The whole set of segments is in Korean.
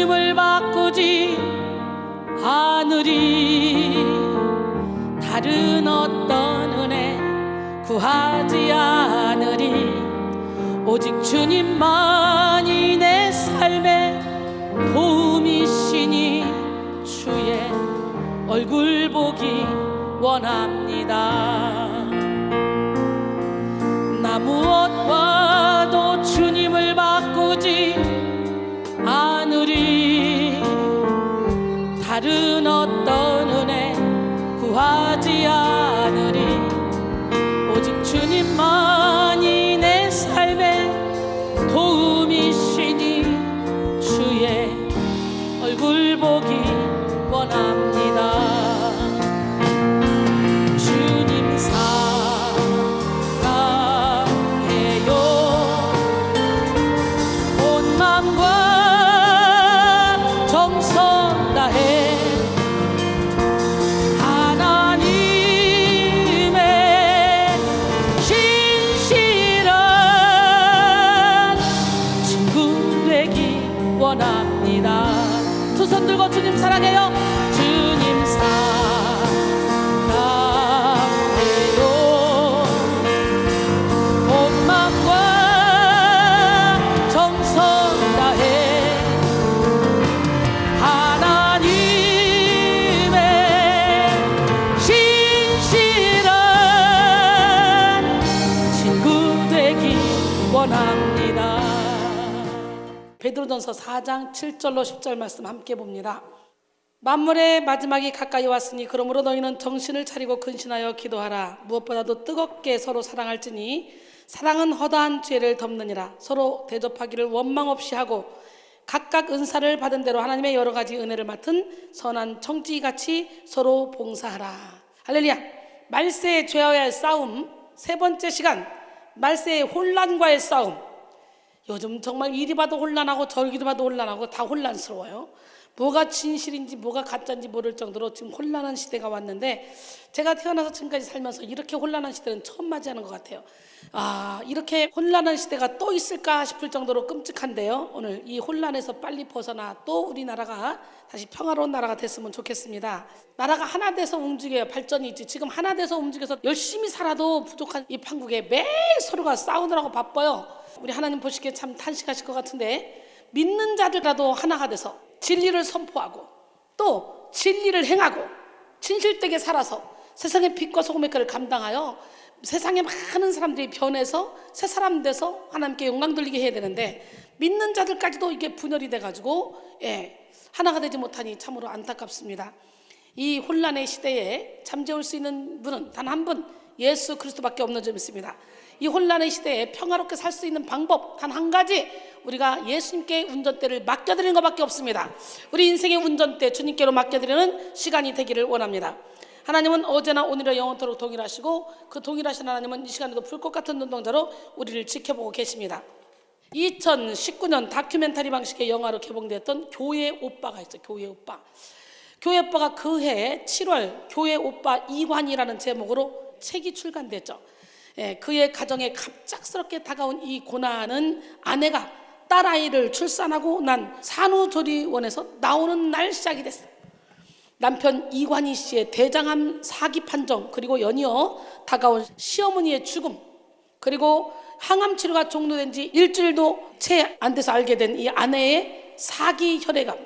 주님을 바꾸지 않으리. 다른 어떤 은혜 구하지 않으리. 오직 주님만이 내 삶의 도움이시니 주의 얼굴 보기 원합니다. 나 무엇과도 주님을 바꾸지 않으리. 다른 어떤 은혜 구하지 않으리. 오직 주님만이 내 삶의 도움이시니 주의 얼굴 보기 원합니다. 주님 사랑해요. 온 마음과 정성 다해 하나님의 신실한 친구 되기 원합니다. 두 손 들고 주님 사랑해요. 주님 사랑해요. 온 마음과 정성 다해 하나님의 신실한 친구 되기 원합니다. 베드로전서 4장 7절로 10절 말씀 함께 봅니다. 만물의 마지막이 가까이 왔으니 그러므로 너희는 정신을 차리고 근신하여 기도하라. 무엇보다도 뜨겁게 서로 사랑할지니 사랑은 허다한 죄를 덮느니라. 서로 대접하기를 원망 없이 하고 각각 은사를 받은 대로 하나님의 여러 가지 은혜를 맡은 선한 청지기같이 서로 봉사하라. 할렐루야. 말세의 죄와의 할 싸움, 세 번째 시간, 말세의 혼란과의 싸움. 요즘 정말 이리 봐도 혼란하고 저리 봐도 혼란하고 다 혼란스러워요. 뭐가 진실인지 뭐가 가짜인지 모를 정도로 지금 혼란한 시대가 왔는데, 제가 태어나서 지금까지 살면서 이렇게 혼란한 시대는 처음 맞이하는 것 같아요. 이렇게 혼란한 시대가 또 있을까 싶을 정도로 끔찍한데요. 오늘 이 혼란에서 빨리 벗어나 또 우리나라가 다시 평화로운 나라가 됐으면 좋겠습니다. 나라가 하나 돼서 움직여야 발전이 있지. 지금 하나 돼서 움직여서 열심히 살아도 부족한 이 판국에 매일 서로가 싸우느라고 바빠요. 우리 하나님 보시기에 참 탄식하실 것 같은데, 믿는 자들이라도 하나가 돼서 진리를 선포하고 또 진리를 행하고 진실되게 살아서 세상의 빛과 소금의 꼴을 감당하여 세상에 많은 사람들이 변해서 새 사람 돼서 하나님께 영광 돌리게 해야 되는데, 믿는 자들까지도 이게 분열이 돼가지고 하나가 되지 못하니 참으로 안타깝습니다. 이 혼란의 시대에 잠재울 수 있는 분은 단 한 분, 예수 그리스도밖에 없는 점 있습니다. 이 혼란의 시대에 평화롭게 살 수 있는 방법 단 한 가지, 우리가 예수님께 운전대를 맡겨드리는 것밖에 없습니다. 우리 인생의 운전대 주님께로 맡겨드리는 시간이 되기를 원합니다. 하나님은 어제나 오늘이나 영원토록 동일하시고, 그 동일하신 하나님은 이 시간에도 불꽃 같은 눈동자로 우리를 지켜보고 계십니다. 2019년 다큐멘터리 방식의 영화로 개봉되었던 교회 오빠가 있어요. 교회 오빠. 교회 오빠가 그해 7월 교회 오빠 이환이라는 제목으로 책이 출간됐죠. 그의 가정에 갑작스럽게 다가온 이 고난은 아내가 딸아이를 출산하고 난 산후조리원에서 나오는 날 시작이 됐어요. 남편 이관희 씨의 대장암 사기 판정, 그리고 연이어 다가온 시어머니의 죽음, 그리고 항암 치료가 종료된 지 일주일도 채 안 돼서 알게 된 이 아내의 사기 혈액암,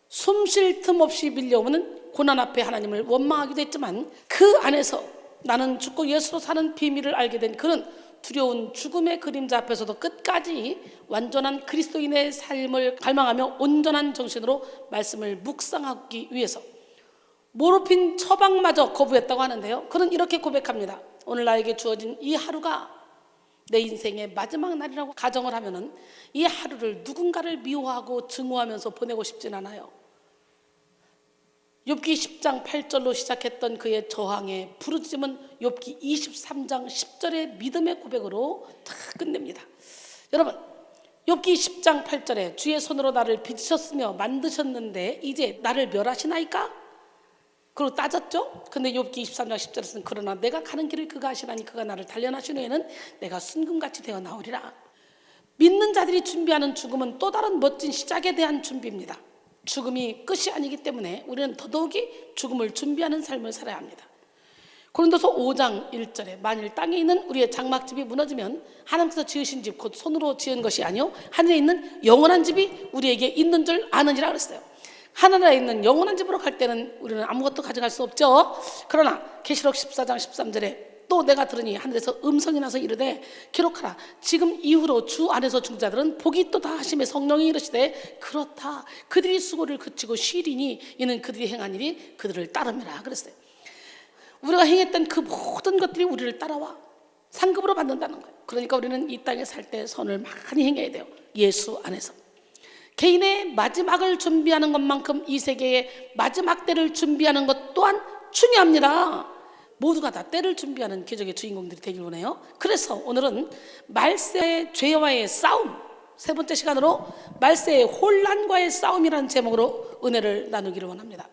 숨 쉴 틈 없이 밀려오는 고난 앞에 하나님을 원망하기도 했지만, 그 안에서 나는 죽고 예수로 사는 비밀을 알게 된 그는 두려운 죽음의 그림자 앞에서도 끝까지 완전한 그리스도인의 삶을 갈망하며 온전한 정신으로 말씀을 묵상하기 위해서 모르핀 처방마저 거부했다고 하는데요. 그는 이렇게 고백합니다. 오늘 나에게 주어진 이 하루가 내 인생의 마지막 날이라고 가정을 하면은 이 하루를 누군가를 미워하고 증오하면서 보내고 싶진 않아요. 욥기 10장 8절로 시작했던 그의 저항의 부르짖음은 욥기 23장 10절의 믿음의 고백으로 다 끝냅니다. 여러분, 욥기 10장 8절에 주의 손으로 나를 빚으셨으며 만드셨는데 이제 나를 멸하시나이까? 그리고 따졌죠. 근데 욥기 23장 10절에서는 그러나 내가 가는 길을 그가 아시나니 그가 나를 단련하신 후에는 내가 순금같이 되어 나오리라. 믿는 자들이 준비하는 죽음은 또 다른 멋진 시작에 대한 준비입니다. 죽음이 끝이 아니기 때문에 우리는 더더욱이 죽음을 준비하는 삶을 살아야 합니다. 고린도서 5장 1절에 만일 땅에 있는 우리의 장막집이 무너지면 하나님께서 지으신 집 곧 손으로 지은 것이 아니요 하늘에 있는 영원한 집이 우리에게 있는 줄 아느니라 그랬어요. 하늘에 있는 영원한 집으로 갈 때는 우리는 아무것도 가져갈 수 없죠. 그러나 계시록 14장 13절에 또 내가 들으니 하늘에서 음성이 나서 이르되 기록하라. 지금 이후로 주 안에서 죽은 자들은 복이 있도다 하심에 성령이 이르시되 그렇다. 그들이 수고를 그치고 쉬리니 이는 그들이 행한 일이 그들을 따름이라 그랬어요. 우리가 행했던 그 모든 것들이 우리를 따라와 상급으로 받는다는 거예요. 그러니까 우리는 이 땅에 살 때 선을 많이 행해야 돼요. 예수 안에서. 개인의 마지막을 준비하는 것만큼 이 세계의 마지막 때를 준비하는 것 또한 중요합니다. 모두가 다 때를 준비하는 기적의 주인공들이 되길 원해요. 그래서 오늘은 말세의 죄와의 싸움, 세 번째 시간으로 말세의 혼란과의 싸움이라는 제목으로 은혜를 나누기를 원합니다.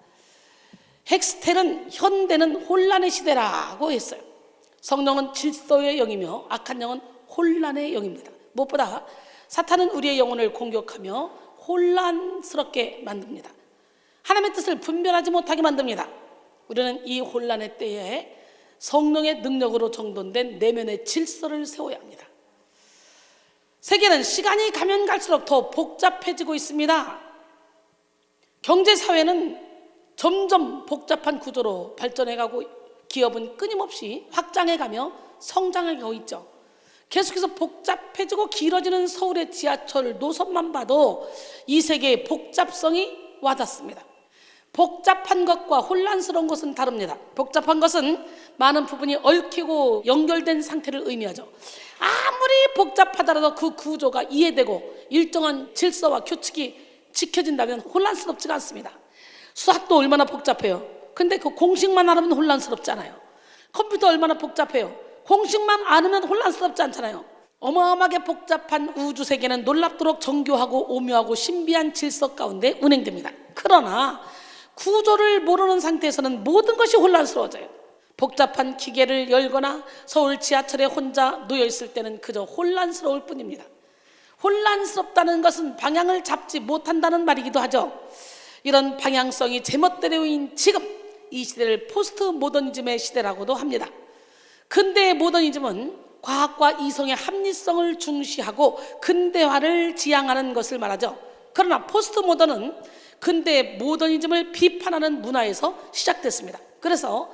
헥스텔은 현대는 혼란의 시대라고 했어요. 성령은 질서의 영이며 악한 영은 혼란의 영입니다. 무엇보다 사탄은 우리의 영혼을 공격하며 혼란스럽게 만듭니다. 하나님의 뜻을 분별하지 못하게 만듭니다. 우리는 이 혼란의 때에 성령의 능력으로 정돈된 내면의 질서를 세워야 합니다. 세계는 시간이 가면 갈수록 더 복잡해지고 있습니다. 경제사회는 점점 복잡한 구조로 발전해가고 기업은 끊임없이 확장해가며 성장해가고 있죠. 계속해서 복잡해지고 길어지는 서울의 지하철 노선만 봐도 이 세계의 복잡성이 와닿습니다. 복잡한 것과 혼란스러운 것은 다릅니다. 복잡한 것은 많은 부분이 얽히고 연결된 상태를 의미하죠. 아무리 복잡하더라도 그 구조가 이해되고 일정한 질서와 규칙이 지켜진다면 혼란스럽지가 않습니다. 수학도 얼마나 복잡해요. 근데 그 공식만 알면 혼란스럽잖아요. 컴퓨터 얼마나 복잡해요. 공식만 알면 혼란스럽지 않잖아요. 어마어마하게 복잡한 우주세계는 놀랍도록 정교하고 오묘하고 신비한 질서 가운데 운행됩니다. 그러나 구조를 모르는 상태에서는 모든 것이 혼란스러워져요. 복잡한 기계를 열거나 서울 지하철에 혼자 놓여있을 때는 그저 혼란스러울 뿐입니다. 혼란스럽다는 것은 방향을 잡지 못한다는 말이기도 하죠. 이런 방향성이 제멋대로인 지금 이 시대를 포스트 모더니즘의 시대라고도 합니다. 근대의 모더니즘은 과학과 이성의 합리성을 중시하고 근대화를 지향하는 것을 말하죠. 그러나 포스트 모던은 근대의 모더니즘을 비판하는 문화에서 시작됐습니다. 그래서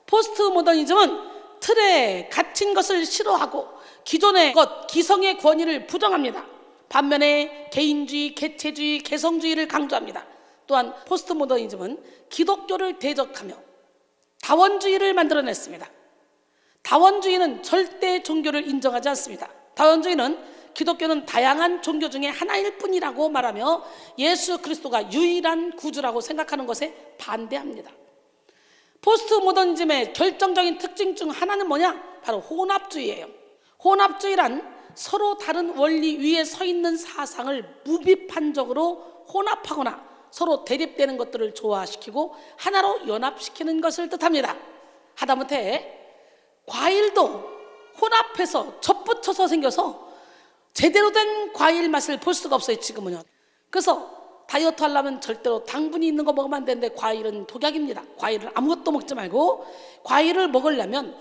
포스트 모더니즘은 틀에 갇힌 것을 싫어하고 기존의 것, 기성의 권위를 부정합니다. 반면에 개인주의, 개체주의, 개성주의를 강조합니다. 또한 포스트 모더니즘은 기독교를 대적하며 다원주의를 만들어냈습니다. 다원주의는 절대 종교를 인정하지 않습니다. 다원주의는 기독교는 다양한 종교 중에 하나일 뿐이라고 말하며 예수 그리스도가 유일한 구주라고 생각하는 것에 반대합니다. 포스트 모더니즘의 결정적인 특징 중 하나는 뭐냐? 바로 혼합주의예요. 혼합주의란 서로 다른 원리 위에 서 있는 사상을 무비판적으로 혼합하거나 서로 대립되는 것들을 조화시키고 하나로 연합시키는 것을 뜻합니다. 하다못해 과일도 혼합해서 접붙여서 생겨서 제대로 된 과일 맛을 볼 수가 없어요, 지금은요. 그래서 다이어트 하려면 절대로 당분이 있는 거 먹으면 안 되는데 과일은 독약입니다. 과일을 아무것도 먹지 말고 과일을 먹으려면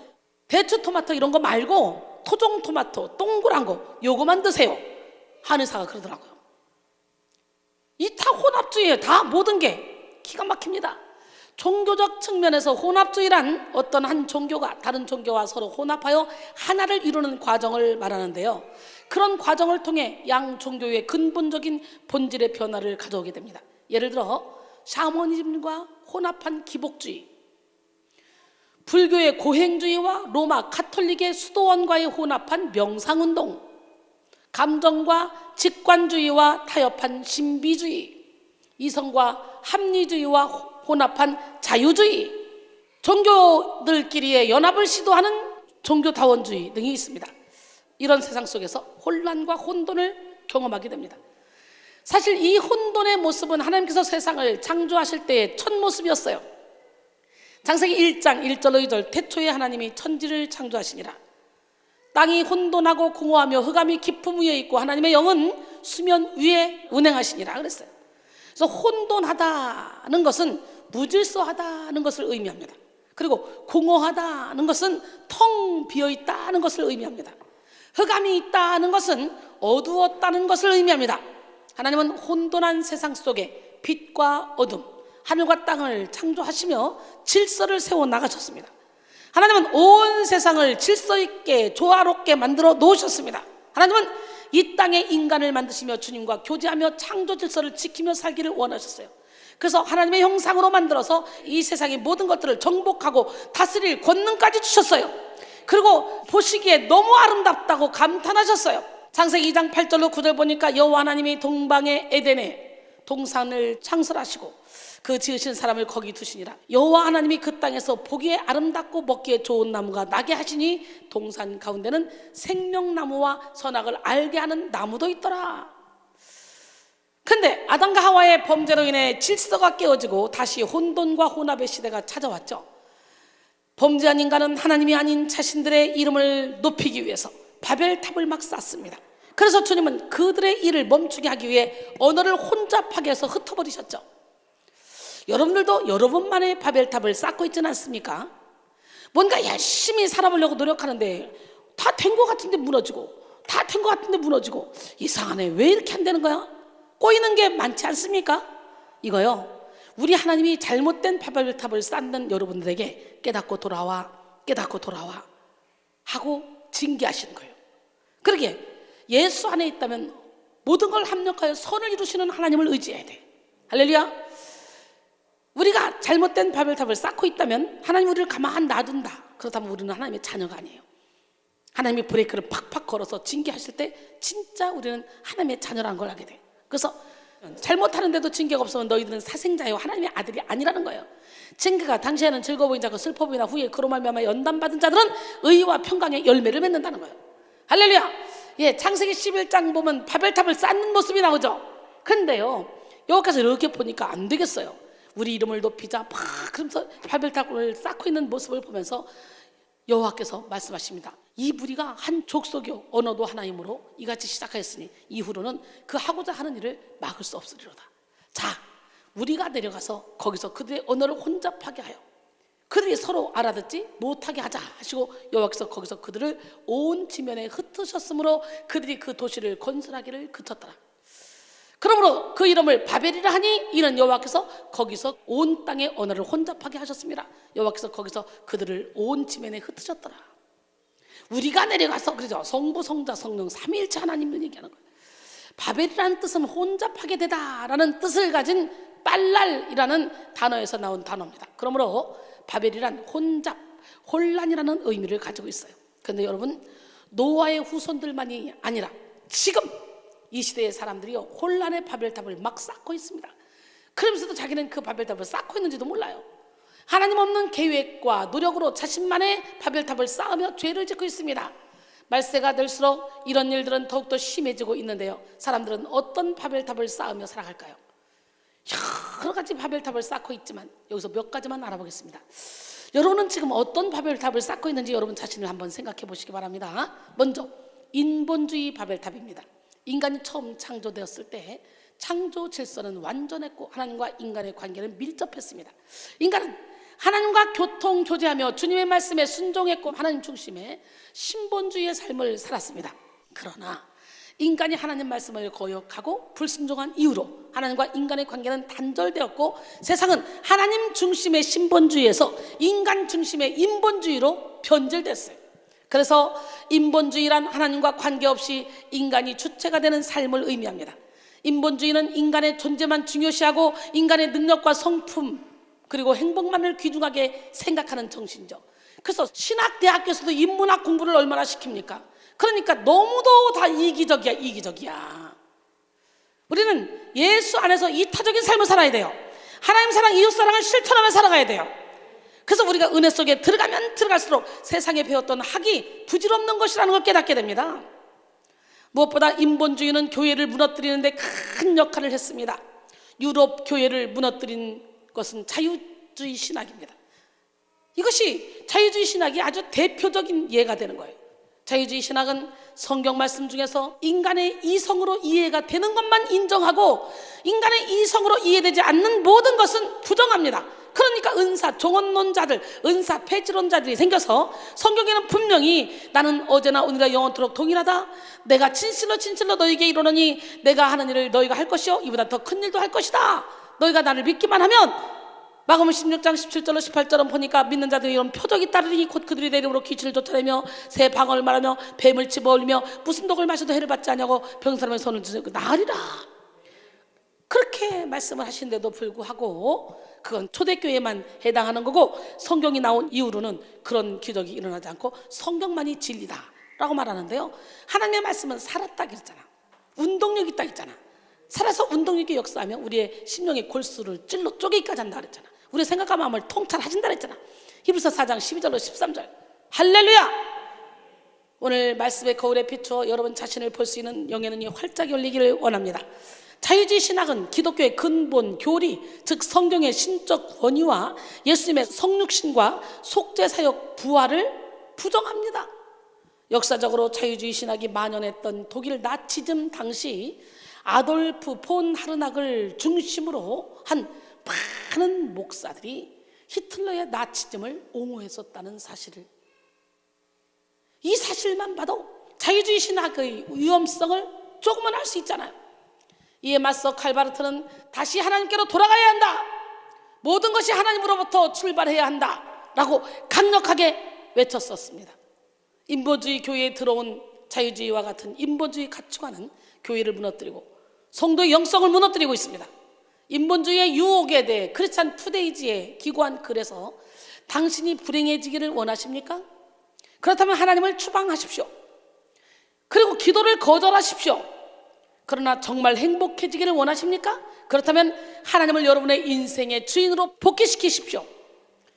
대추 토마토 이런 거 말고 토종 토마토 동그란 거 요거만 드세요. 한의사가 그러더라고요. 이 다 혼합주의예요. 다 모든 게 기가 막힙니다. 종교적 측면에서 혼합주의란 어떤 한 종교가 다른 종교와 서로 혼합하여 하나를 이루는 과정을 말하는데요. 그런 과정을 통해 양 종교의 근본적인 본질의 변화를 가져오게 됩니다. 예를 들어 샤머니즘과 혼합한 기복주의, 불교의 고행주의와 로마 카톨릭의 수도원과의 혼합한 명상운동, 감정과 직관주의와 타협한 신비주의, 이성과 합리주의와 혼합한 자유주의, 종교들끼리의 연합을 시도하는 종교다원주의 등이 있습니다. 이런 세상 속에서 혼란과 혼돈을 경험하게 됩니다. 사실 이 혼돈의 모습은 하나님께서 세상을 창조하실 때의 첫 모습이었어요. 창세기 1장 1절 2절 태초에 하나님이 천지를 창조하시니라. 땅이 혼돈하고 공허하며 흑암이 깊음 위에 있고 하나님의 영은 수면 위에 운행하시니라 그랬어요. 그래서 혼돈하다는 것은 무질서하다는 것을 의미합니다. 그리고 공허하다는 것은 텅 비어있다는 것을 의미합니다. 흑암이 있다는 것은 어두웠다는 것을 의미합니다. 하나님은 혼돈한 세상 속에 빛과 어둠, 하늘과 땅을 창조하시며 질서를 세워나가셨습니다. 하나님은 온 세상을 질서 있게 조화롭게 만들어 놓으셨습니다. 하나님은 이 땅에 인간을 만드시며 주님과 교제하며 창조 질서를 지키며 살기를 원하셨어요. 그래서 하나님의 형상으로 만들어서 이 세상의 모든 것들을 정복하고 다스릴 권능까지 주셨어요. 그리고 보시기에 너무 아름답다고 감탄하셨어요. 창세기 2장 8절로 9절 보니까 여호와 하나님이 동방의 에덴에 동산을 창설하시고 그 지으신 사람을 거기 두시니라. 여호와 하나님이 그 땅에서 보기에 아름답고 먹기에 좋은 나무가 나게 하시니 동산 가운데는 생명나무와 선악을 알게 하는 나무도 있더라. 근데 아담과 하와의 범죄로 인해 질서가 깨어지고 다시 혼돈과 혼합의 시대가 찾아왔죠. 범죄한 인간은 하나님이 아닌 자신들의 이름을 높이기 위해서 바벨탑을 막 쌓습니다. 그래서 주님은 그들의 일을 멈추게 하기 위해 언어를 혼잡하게 해서 흩어버리셨죠. 여러분들도 여러분만의 바벨탑을 쌓고 있지는 않습니까? 뭔가 열심히 살아보려고 노력하는데 다 된 것 같은데 무너지고, 다 된 것 같은데 무너지고, 이상하네, 왜 이렇게 안 되는 거야? 꼬이는 게 많지 않습니까? 이거요, 우리 하나님이 잘못된 바벨탑을 쌓는 여러분들에게 깨닫고 돌아와, 깨닫고 돌아와 하고 징계하시는 거예요. 그러게 예수 안에 있다면 모든 걸 합력하여 선을 이루시는 하나님을 의지해야 돼. 할렐루야. 우리가 잘못된 바벨탑을 쌓고 있다면 하나님 우리를 가만 놔둔다. 그렇다면 우리는 하나님의 자녀가 아니에요. 하나님이 브레이크를 팍팍 걸어서 징계하실 때 진짜 우리는 하나님의 자녀라는 걸 알게 돼. 그래서 잘못하는데도 징계가 없으면 너희들은 사생자요 하나님의 아들이 아니라는 거예요. 징계가 당시에는 즐거워 보인 자고 슬퍼 보이나 후에 그로 말미암아 연단받은 자들은 의와 평강의 열매를 맺는다는 거예요. 할렐루야. 예, 창세기 11장 보면 바벨탑을 쌓는 모습이 나오죠. 근데요, 여기까지 이렇게 보니까 안 되겠어요. 우리 이름을 높이자 막 그러면서 바벨탑을 쌓고 있는 모습을 보면서 여호와께서 말씀하십니다. 이 무리가 한 족속이요 언어도 하나이므로 이같이 시작하였으니 이후로는 그 하고자 하는 일을 막을 수 없으리로다. 자, 우리가 내려가서 거기서 그들의 언어를 혼잡하게 하여 그들이 서로 알아듣지 못하게 하자 하시고 여호와께서 거기서 그들을 온 지면에 흩으셨으므로 그들이 그 도시를 건설하기를 그쳤더라. 그러므로 그 이름을 바벨이라 하니 이는 여호와께서 거기서 온 땅의 언어를 혼잡하게 하셨습니다. 여호와께서 거기서 그들을 온 지면에 흩으셨더라. 우리가 내려가서, 그러죠, 성부 성자 성령 삼위일체 하나님을 얘기하는 거예요. 바벨이라는 뜻은 혼잡하게 되다라는 뜻을 가진 빨랄이라는 단어에서 나온 단어입니다. 그러므로 바벨이란 혼잡, 혼란이라는 의미를 가지고 있어요. 그런데 여러분, 노아의 후손들만이 아니라 지금 이 시대의 사람들이 혼란의 바벨탑을 막 쌓고 있습니다. 그러면서도 자기는 그 바벨탑을 쌓고 있는지도 몰라요. 하나님 없는 계획과 노력으로 자신만의 바벨탑을 쌓으며 죄를 짓고 있습니다. 말세가 될수록 이런 일들은 더욱더 심해지고 있는데요, 사람들은 어떤 바벨탑을 쌓으며 살아갈까요? 여러 가지 바벨탑을 쌓고 있지만 여기서 몇 가지만 알아보겠습니다. 여러분은 지금 어떤 바벨탑을 쌓고 있는지 여러분 자신을 한번 생각해 보시기 바랍니다. 먼저 인본주의 바벨탑입니다. 인간이 처음 창조되었을 때 창조 질서는 완전했고 하나님과 인간의 관계는 밀접했습니다. 인간은 하나님과 교통 교제하며 주님의 말씀에 순종했고 하나님 중심의 신본주의의 삶을 살았습니다. 그러나 인간이 하나님 말씀을 거역하고 불순종한 이후로 하나님과 인간의 관계는 단절되었고 세상은 하나님 중심의 신본주의에서 인간 중심의 인본주의로 변질됐어요. 그래서 인본주의란 하나님과 관계없이 인간이 주체가 되는 삶을 의미합니다. 인본주의는 인간의 존재만 중요시하고 인간의 능력과 성품 그리고 행복만을 귀중하게 생각하는 정신이죠. 그래서 신학대학교에서도 인문학 공부를 얼마나 시킵니까? 그러니까 너무도 다 이기적이야. 우리는 예수 안에서 이타적인 삶을 살아야 돼요. 하나님 사랑, 이웃 사랑을 실천하며 살아가야 돼요. 그래서 우리가 은혜 속에 들어가면 들어갈수록 세상에 배웠던 학이 부질없는 것이라는 걸 깨닫게 됩니다. 무엇보다 인본주의는 교회를 무너뜨리는데 큰 역할을 했습니다. 유럽 교회를 무너뜨린 것은 자유주의 신학입니다. 이것이 자유주의 신학이 아주 대표적인 예가 되는 거예요. 자유주의 신학은 성경 말씀 중에서 인간의 이성으로 이해가 되는 것만 인정하고 인간의 이성으로 이해되지 않는 모든 것은 부정합니다. 그러니까 은사 종언론자들, 은사 폐지론자들이 생겨서 성경에는 분명히 나는 어제나 오늘이나 영원토록 동일하다, 내가 진실로 너에게 이르노니 내가 하는 일을 너희가 할 것이요 이보다 더 큰 일도 할 것이다, 너희가 나를 믿기만 하면. 마가복음 16장 17절로 18절은 보니까 믿는 자들이 이런 표적이 따르니 곧 그들이 내 이름으로 귀신을 쫓아내며 새 방언을 말하며 뱀을 집어올리며 무슨 독을 마셔도 해를 받지 않냐고 병든 사람의 손을 들고 나으리라. 그렇게 말씀을 하시는데도 불구하고 그건 초대교회만 해당하는 거고, 성경이 나온 이후로는 그런 기적이 일어나지 않고 성경만이 진리다 라고 말하는데요, 하나님의 말씀은 살았다 그랬잖아. 운동력이 있다 했잖아. 살아서 운동 있게 역사하면 우리의 심령의 골수를 찔러 쪼개기까지 한다 그랬잖아. 우리의 생각과 마음을 통찰하신다 그랬잖아. 히브리서 4장 12절로 13절. 할렐루야. 오늘 말씀의 거울에 비추어 여러분 자신을 볼 수 있는 영의 눈이 활짝 열리기를 원합니다. 자유주의 신학은 기독교의 근본 교리, 즉 성경의 신적 원의와 예수님의 성육신과 속죄사역 부활을 부정합니다. 역사적으로 자유주의 신학이 만연했던 독일 나치즘 당시 아돌프 폰 하르낙을 중심으로 한 많은 목사들이 히틀러의 나치즘을 옹호했었다는 사실을, 이 사실만 봐도 자유주의 신학의 위험성을 조금은 알 수 있잖아요. 이에 맞서 칼바르트는 다시 하나님께로 돌아가야 한다, 모든 것이 하나님으로부터 출발해야 한다 라고 강력하게 외쳤었습니다. 인본주의 교회에 들어온 자유주의와 같은 인본주의 가치관은 교회를 무너뜨리고 성도의 영성을 무너뜨리고 있습니다. 인본주의의 유혹에 대해 크리스찬 투데이지에 기고한 글에서 당신이 불행해지기를 원하십니까? 그렇다면 하나님을 추방하십시오. 그리고 기도를 거절하십시오. 그러나 정말 행복해지기를 원하십니까? 그렇다면 하나님을 여러분의 인생의 주인으로 복귀시키십시오.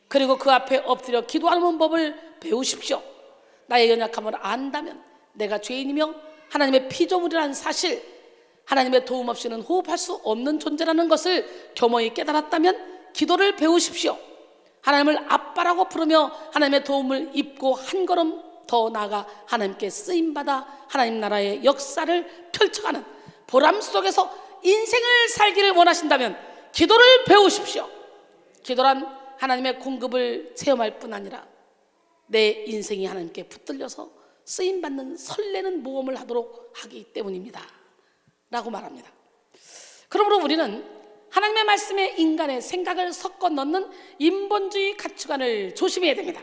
그리고 그 앞에 엎드려 기도하는 법을 배우십시오. 나의 연약함을 안다면, 내가 죄인이며 하나님의 피조물이라는 사실, 하나님의 도움 없이는 호흡할 수 없는 존재라는 것을 겸허히 깨달았다면 기도를 배우십시오. 하나님을 아빠라고 부르며 하나님의 도움을 입고 한 걸음 더 나아가 하나님께 쓰임받아 하나님 나라의 역사를 펼쳐가는 보람 속에서 인생을 살기를 원하신다면 기도를 배우십시오. 기도란 하나님의 공급을 체험할 뿐 아니라 내 인생이 하나님께 붙들려서 쓰임받는 설레는 모험을 하도록 하기 때문입니다 라고 말합니다. 그러므로 우리는 하나님의 말씀에 인간의 생각을 섞어 넣는 인본주의 가치관을 조심해야 됩니다.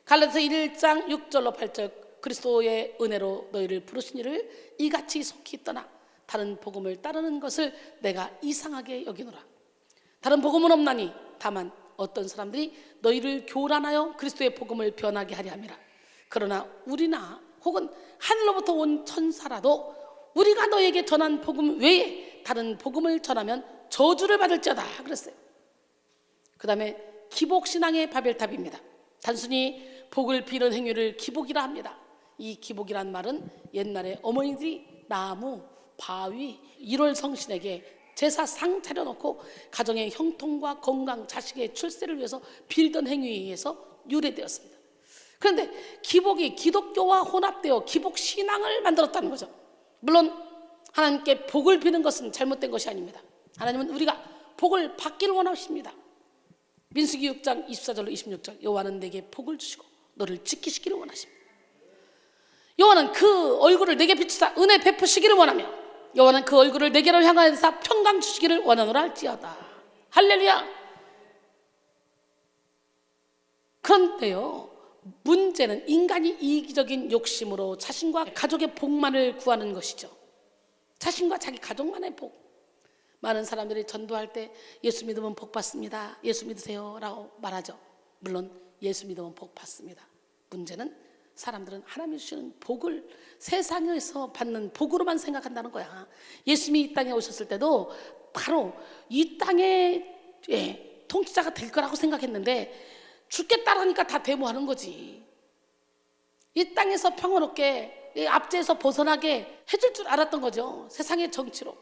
갈라디아서 1장 6절로 8절, 그리스도의 은혜로 너희를 부르신 이를 이같이 속히 떠나 다른 복음을 따르는 것을 내가 이상하게 여기노라. 다른 복음은 없나니 다만 어떤 사람들이 너희를 교란하여 그리스도의 복음을 변하게 하려 함이라. 그러나 우리나 혹은 하늘로부터 온 천사라도 우리가 너에게 전한 복음 외에 다른 복음을 전하면 저주를 받을지어다 그랬어요. 그 다음에 기복신앙의 바벨탑입니다. 단순히 복을 비는 행위를 기복이라 합니다. 이 기복이란 말은 옛날에 어머니들이 나무, 바위, 1월 성신에게 제사상 차려놓고 가정의 형통과 건강, 자식의 출세를 위해서 빌던 행위에 의해서 유래되었습니다. 그런데 기복이 기독교와 혼합되어 기복신앙을 만들었다는 거죠. 물론 하나님께 복을 비는 것은 잘못된 것이 아닙니다. 하나님은 우리가 복을 받기를 원하십니다. 민수기 6장 24절로 26절, 여호와는 내게 복을 주시고 너를 지키시기를 원하십니다. 여호와는 그 얼굴을 내게 비추사 은혜 베푸시기를 원하며 여호와는 그 얼굴을 내게로 향하여서 평강 주시기를 원하노라 할지어다. 할렐루야. 그런데요, 문제는 인간이 이기적인 욕심으로 자신과 가족의 복만을 구하는 것이죠. 자신과 자기 가족만의 복. 많은 사람들이 전도할 때 예수 믿으면 복 받습니다, 예수 믿으세요 라고 말하죠. 물론 예수 믿으면 복 받습니다. 문제는 사람들은 하나님이 주시는 복을 세상에서 받는 복으로만 생각한다는 거야. 예수님이 이 땅에 오셨을 때도 바로 이 땅의 통치자가 될 거라고 생각했는데 죽겠다 하니까 다 데모하는 거지. 이 땅에서 평화롭게 압제에서 벗어나게 해줄 줄 알았던 거죠. 세상의 정치로.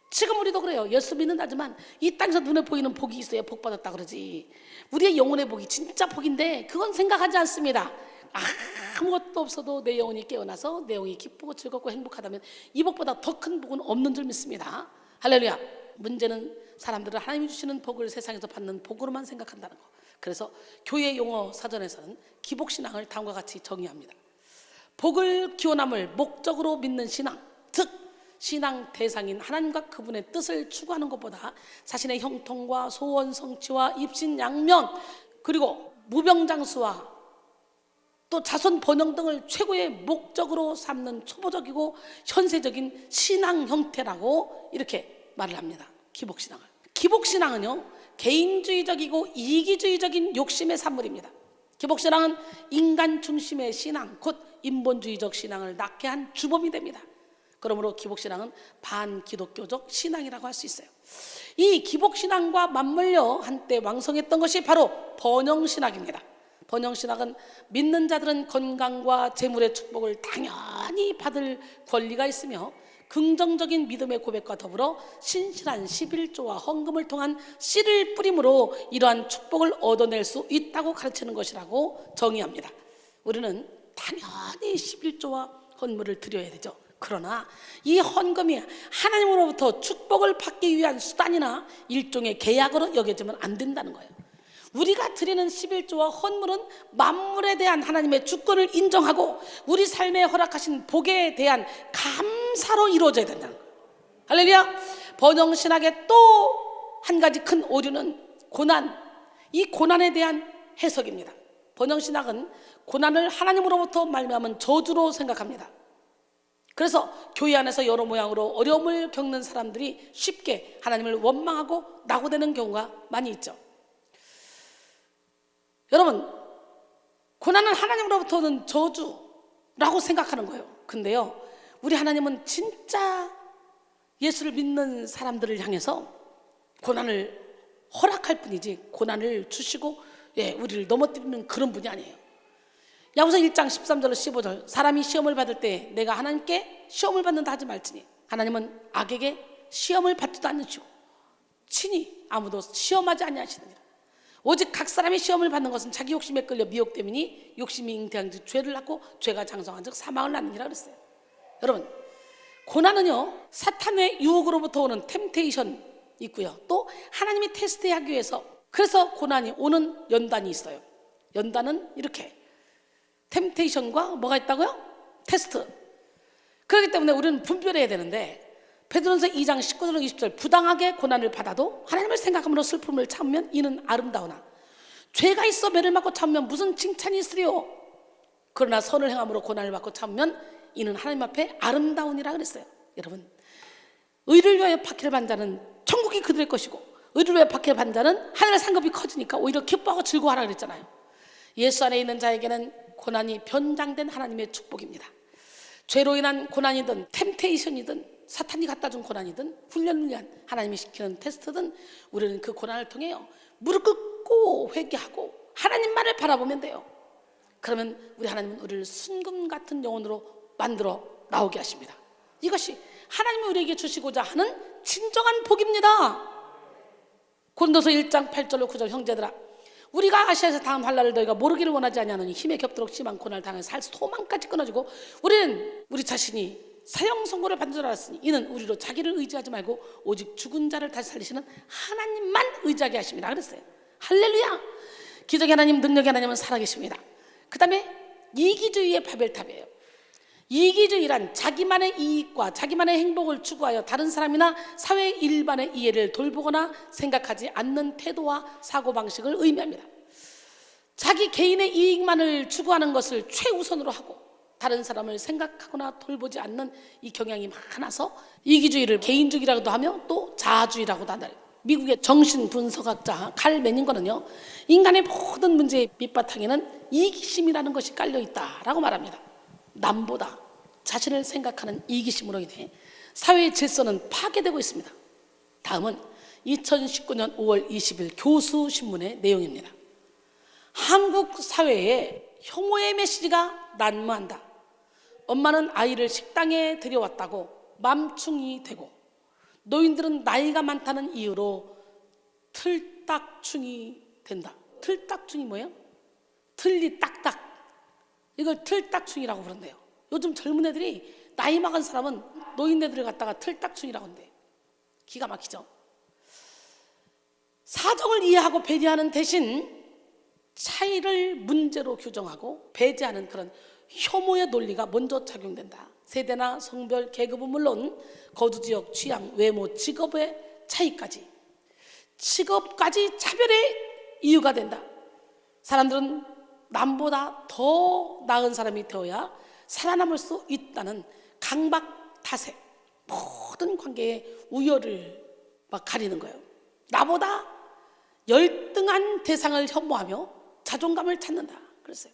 지금 우리도 그래요. 예수 믿는다지만 이 땅에서 눈에 보이는 복이 있어야 복 받았다 그러지. 우리의 영혼의 복이 진짜 복인데 그건 생각하지 않습니다. 아무것도 없어도 내 영혼이 깨어나서 내 영혼이 기쁘고 즐겁고 행복하다면 이 복보다 더 큰 복은 없는 줄 믿습니다. 할렐루야. 문제는 사람들은 하나님이 주시는 복을 세상에서 받는 복으로만 생각한다는 거. 그래서 교회 용어 사전에서는 기복신앙을 다음과 같이 정의합니다. 복을 기원함을 목적으로 믿는 신앙, 즉 신앙 대상인 하나님과 그분의 뜻을 추구하는 것보다 자신의 형통과 소원 성취와 입신양면 그리고 무병장수와 또 자손 번영 등을 최고의 목적으로 삼는 초보적이고 현세적인 신앙 형태라고 이렇게 말을 합니다. 기복신앙을. 기복신앙은요, 개인주의적이고 이기주의적인 욕심의 산물입니다. 기복신앙은 인간 중심의 신앙, 곧 인본주의적 신앙을 낳게 한 주범이 됩니다. 그러므로 기복신앙은 반기독교적 신앙이라고 할 수 있어요. 이 기복신앙과 맞물려 한때 왕성했던 것이 바로 번영신학입니다. 번영신학은 믿는 자들은 건강과 재물의 축복을 당연히 받을 권리가 있으며 긍정적인 믿음의 고백과 더불어 신실한 11조와 헌금을 통한 씨를 뿌림으로 이러한 축복을 얻어낼 수 있다고 가르치는 것이라고 정의합니다. 우리는 당연히 11조와 헌물을 드려야 되죠. 그러나 이 헌금이 하나님으로부터 축복을 받기 위한 수단이나 일종의 계약으로 여겨지면 안 된다는 거예요. 우리가 드리는 11조와 헌물은 만물에 대한 하나님의 주권을 인정하고 우리 삶에 허락하신 복에 대한 감사로 이루어져야 된다는 거예요. 할렐루야. 번영신학의 또 한 가지 큰 오류는 고난, 이 고난에 대한 해석입니다. 번영신학은 고난을 하나님으로부터 말미암은 저주로 생각합니다. 그래서 교회 안에서 여러 모양으로 어려움을 겪는 사람들이 쉽게 하나님을 원망하고 낙오되는 경우가 많이 있죠. 여러분, 고난은 하나님으로부터 오는 저주라고 생각하는 거예요. 근데요, 우리 하나님은 진짜 예수를 믿는 사람들을 향해서 고난을 허락할 뿐이지 고난을 주시고 우리를 넘어뜨리는 그런 분이 아니에요. 야고보서 1장 13절로 15절, 사람이 시험을 받을 때 내가 하나님께 시험을 받는다 하지 말지니 하나님은 악에게 시험을 받지도 않으시고 친히 아무도 시험하지 아니하시느니라. 오직 각 사람이 시험을 받는 것은 자기 욕심에 끌려 미혹됨이니 욕심이 잉태한 즉 죄를 낳고 죄가 장성한 즉 사망을 낳느니라 그랬어요. 여러분, 고난은요, 사탄의 유혹으로부터 오는 템테이션 있고요, 또 하나님이 테스트하기 위해서, 그래서 고난이 오는 연단이 있어요. 연단은 이렇게 템테이션과 뭐가 있다고요? 테스트. 그렇기 때문에 우리는 분별해야 되는데, 베드로전서 2장 19절 20절, 부당하게 고난을 받아도 하나님을 생각함으로 슬픔을 참으면 이는 아름다우나 죄가 있어 매를 맞고 참으면 무슨 칭찬이 있으리요. 그러나 선을 행함으로 고난을 받고 참으면 이는 하나님 앞에 아름다우니라 그랬어요. 여러분, 의를 위하여 박해를 받는 자는 천국이 그들의 것이고 의를 위하여 박해를 받는 자는 하늘의 상급이 커지니까 오히려 기뻐하고 즐거워하라 그랬잖아요. 예수 안에 있는 자에게는 고난이 변장된 하나님의 축복입니다. 죄로 인한 고난이든 템테이션이든 사탄이 갖다 준 고난이든 훈련을 위한 하나님이 시키는 테스트든 우리는 그 고난을 통해요, 무릎 꿇고 회개하고 하나님만을 바라보면 돼요. 그러면 우리 하나님은 우리를 순금 같은 영혼으로 만들어 나오게 하십니다. 이것이 하나님이 우리에게 주시고자 하는 진정한 복입니다. 고린도서 1장 8절로 9절, 형제들아 우리가 아시아에서 당한 환난을 너희가 모르기를 원하지 아니하노니 힘에 겹도록 심한 고난을 당해서 살 소망까지 끊어지고 우리는 우리 자신이 사형 선고를 받는 줄 알았으니 이는 우리로 자기를 의지하지 말고 오직 죽은 자를 다시 살리시는 하나님만 의지하게 하십니다 그랬어요. 할렐루야. 기적의 하나님, 능력의 하나님은 살아계십니다. 그 다음에 이기주의의 바벨탑이에요. 이기주의란 자기만의 이익과 자기만의 행복을 추구하여 다른 사람이나 사회 일반의 이해를 돌보거나 생각하지 않는 태도와 사고방식을 의미합니다. 자기 개인의 이익만을 추구하는 것을 최우선으로 하고 다른 사람을 생각하거나 돌보지 않는 이 경향이 많아서 이기주의를 개인주의라고도 하며 또 자아주의라고도 한다. 미국의 정신분석학자 칼 매닝거는요, 인간의 모든 문제의 밑바탕에는 이기심이라는 것이 깔려있다라고 말합니다. 남보다 자신을 생각하는 이기심으로 인해 사회의 질서는 파괴되고 있습니다. 다음은 2019년 5월 20일 교수신문의 내용입니다. 한국 사회에 혐오의 메시지가 난무한다. 엄마는 아이를 식당에 들여왔다고 맘충이 되고 노인들은 나이가 많다는 이유로 틀딱충이 된다. 틀딱충이 뭐예요? 틀리 딱딱. 이걸 틀딱충이라고 부른대요. 요즘 젊은 애들이 나이 먹은 사람은 노인네들을 갖다가 틀딱충이라고 한대요. 기가 막히죠. 사정을 이해하고 배려하는 대신 차이를 문제로 규정하고 배제하는 그런 혐오의 논리가 먼저 작용된다. 세대나 성별, 계급은 물론 거주지역, 취향, 외모, 직업의 차이까지, 직업까지 차별의 이유가 된다. 사람들은 남보다 더 나은 사람이 되어야 살아남을 수 있다는 강박타세, 모든 관계의 우열을 막 가리는 거예요. 나보다 열등한 대상을 혐오하며 자존감을 찾는다 그랬어요.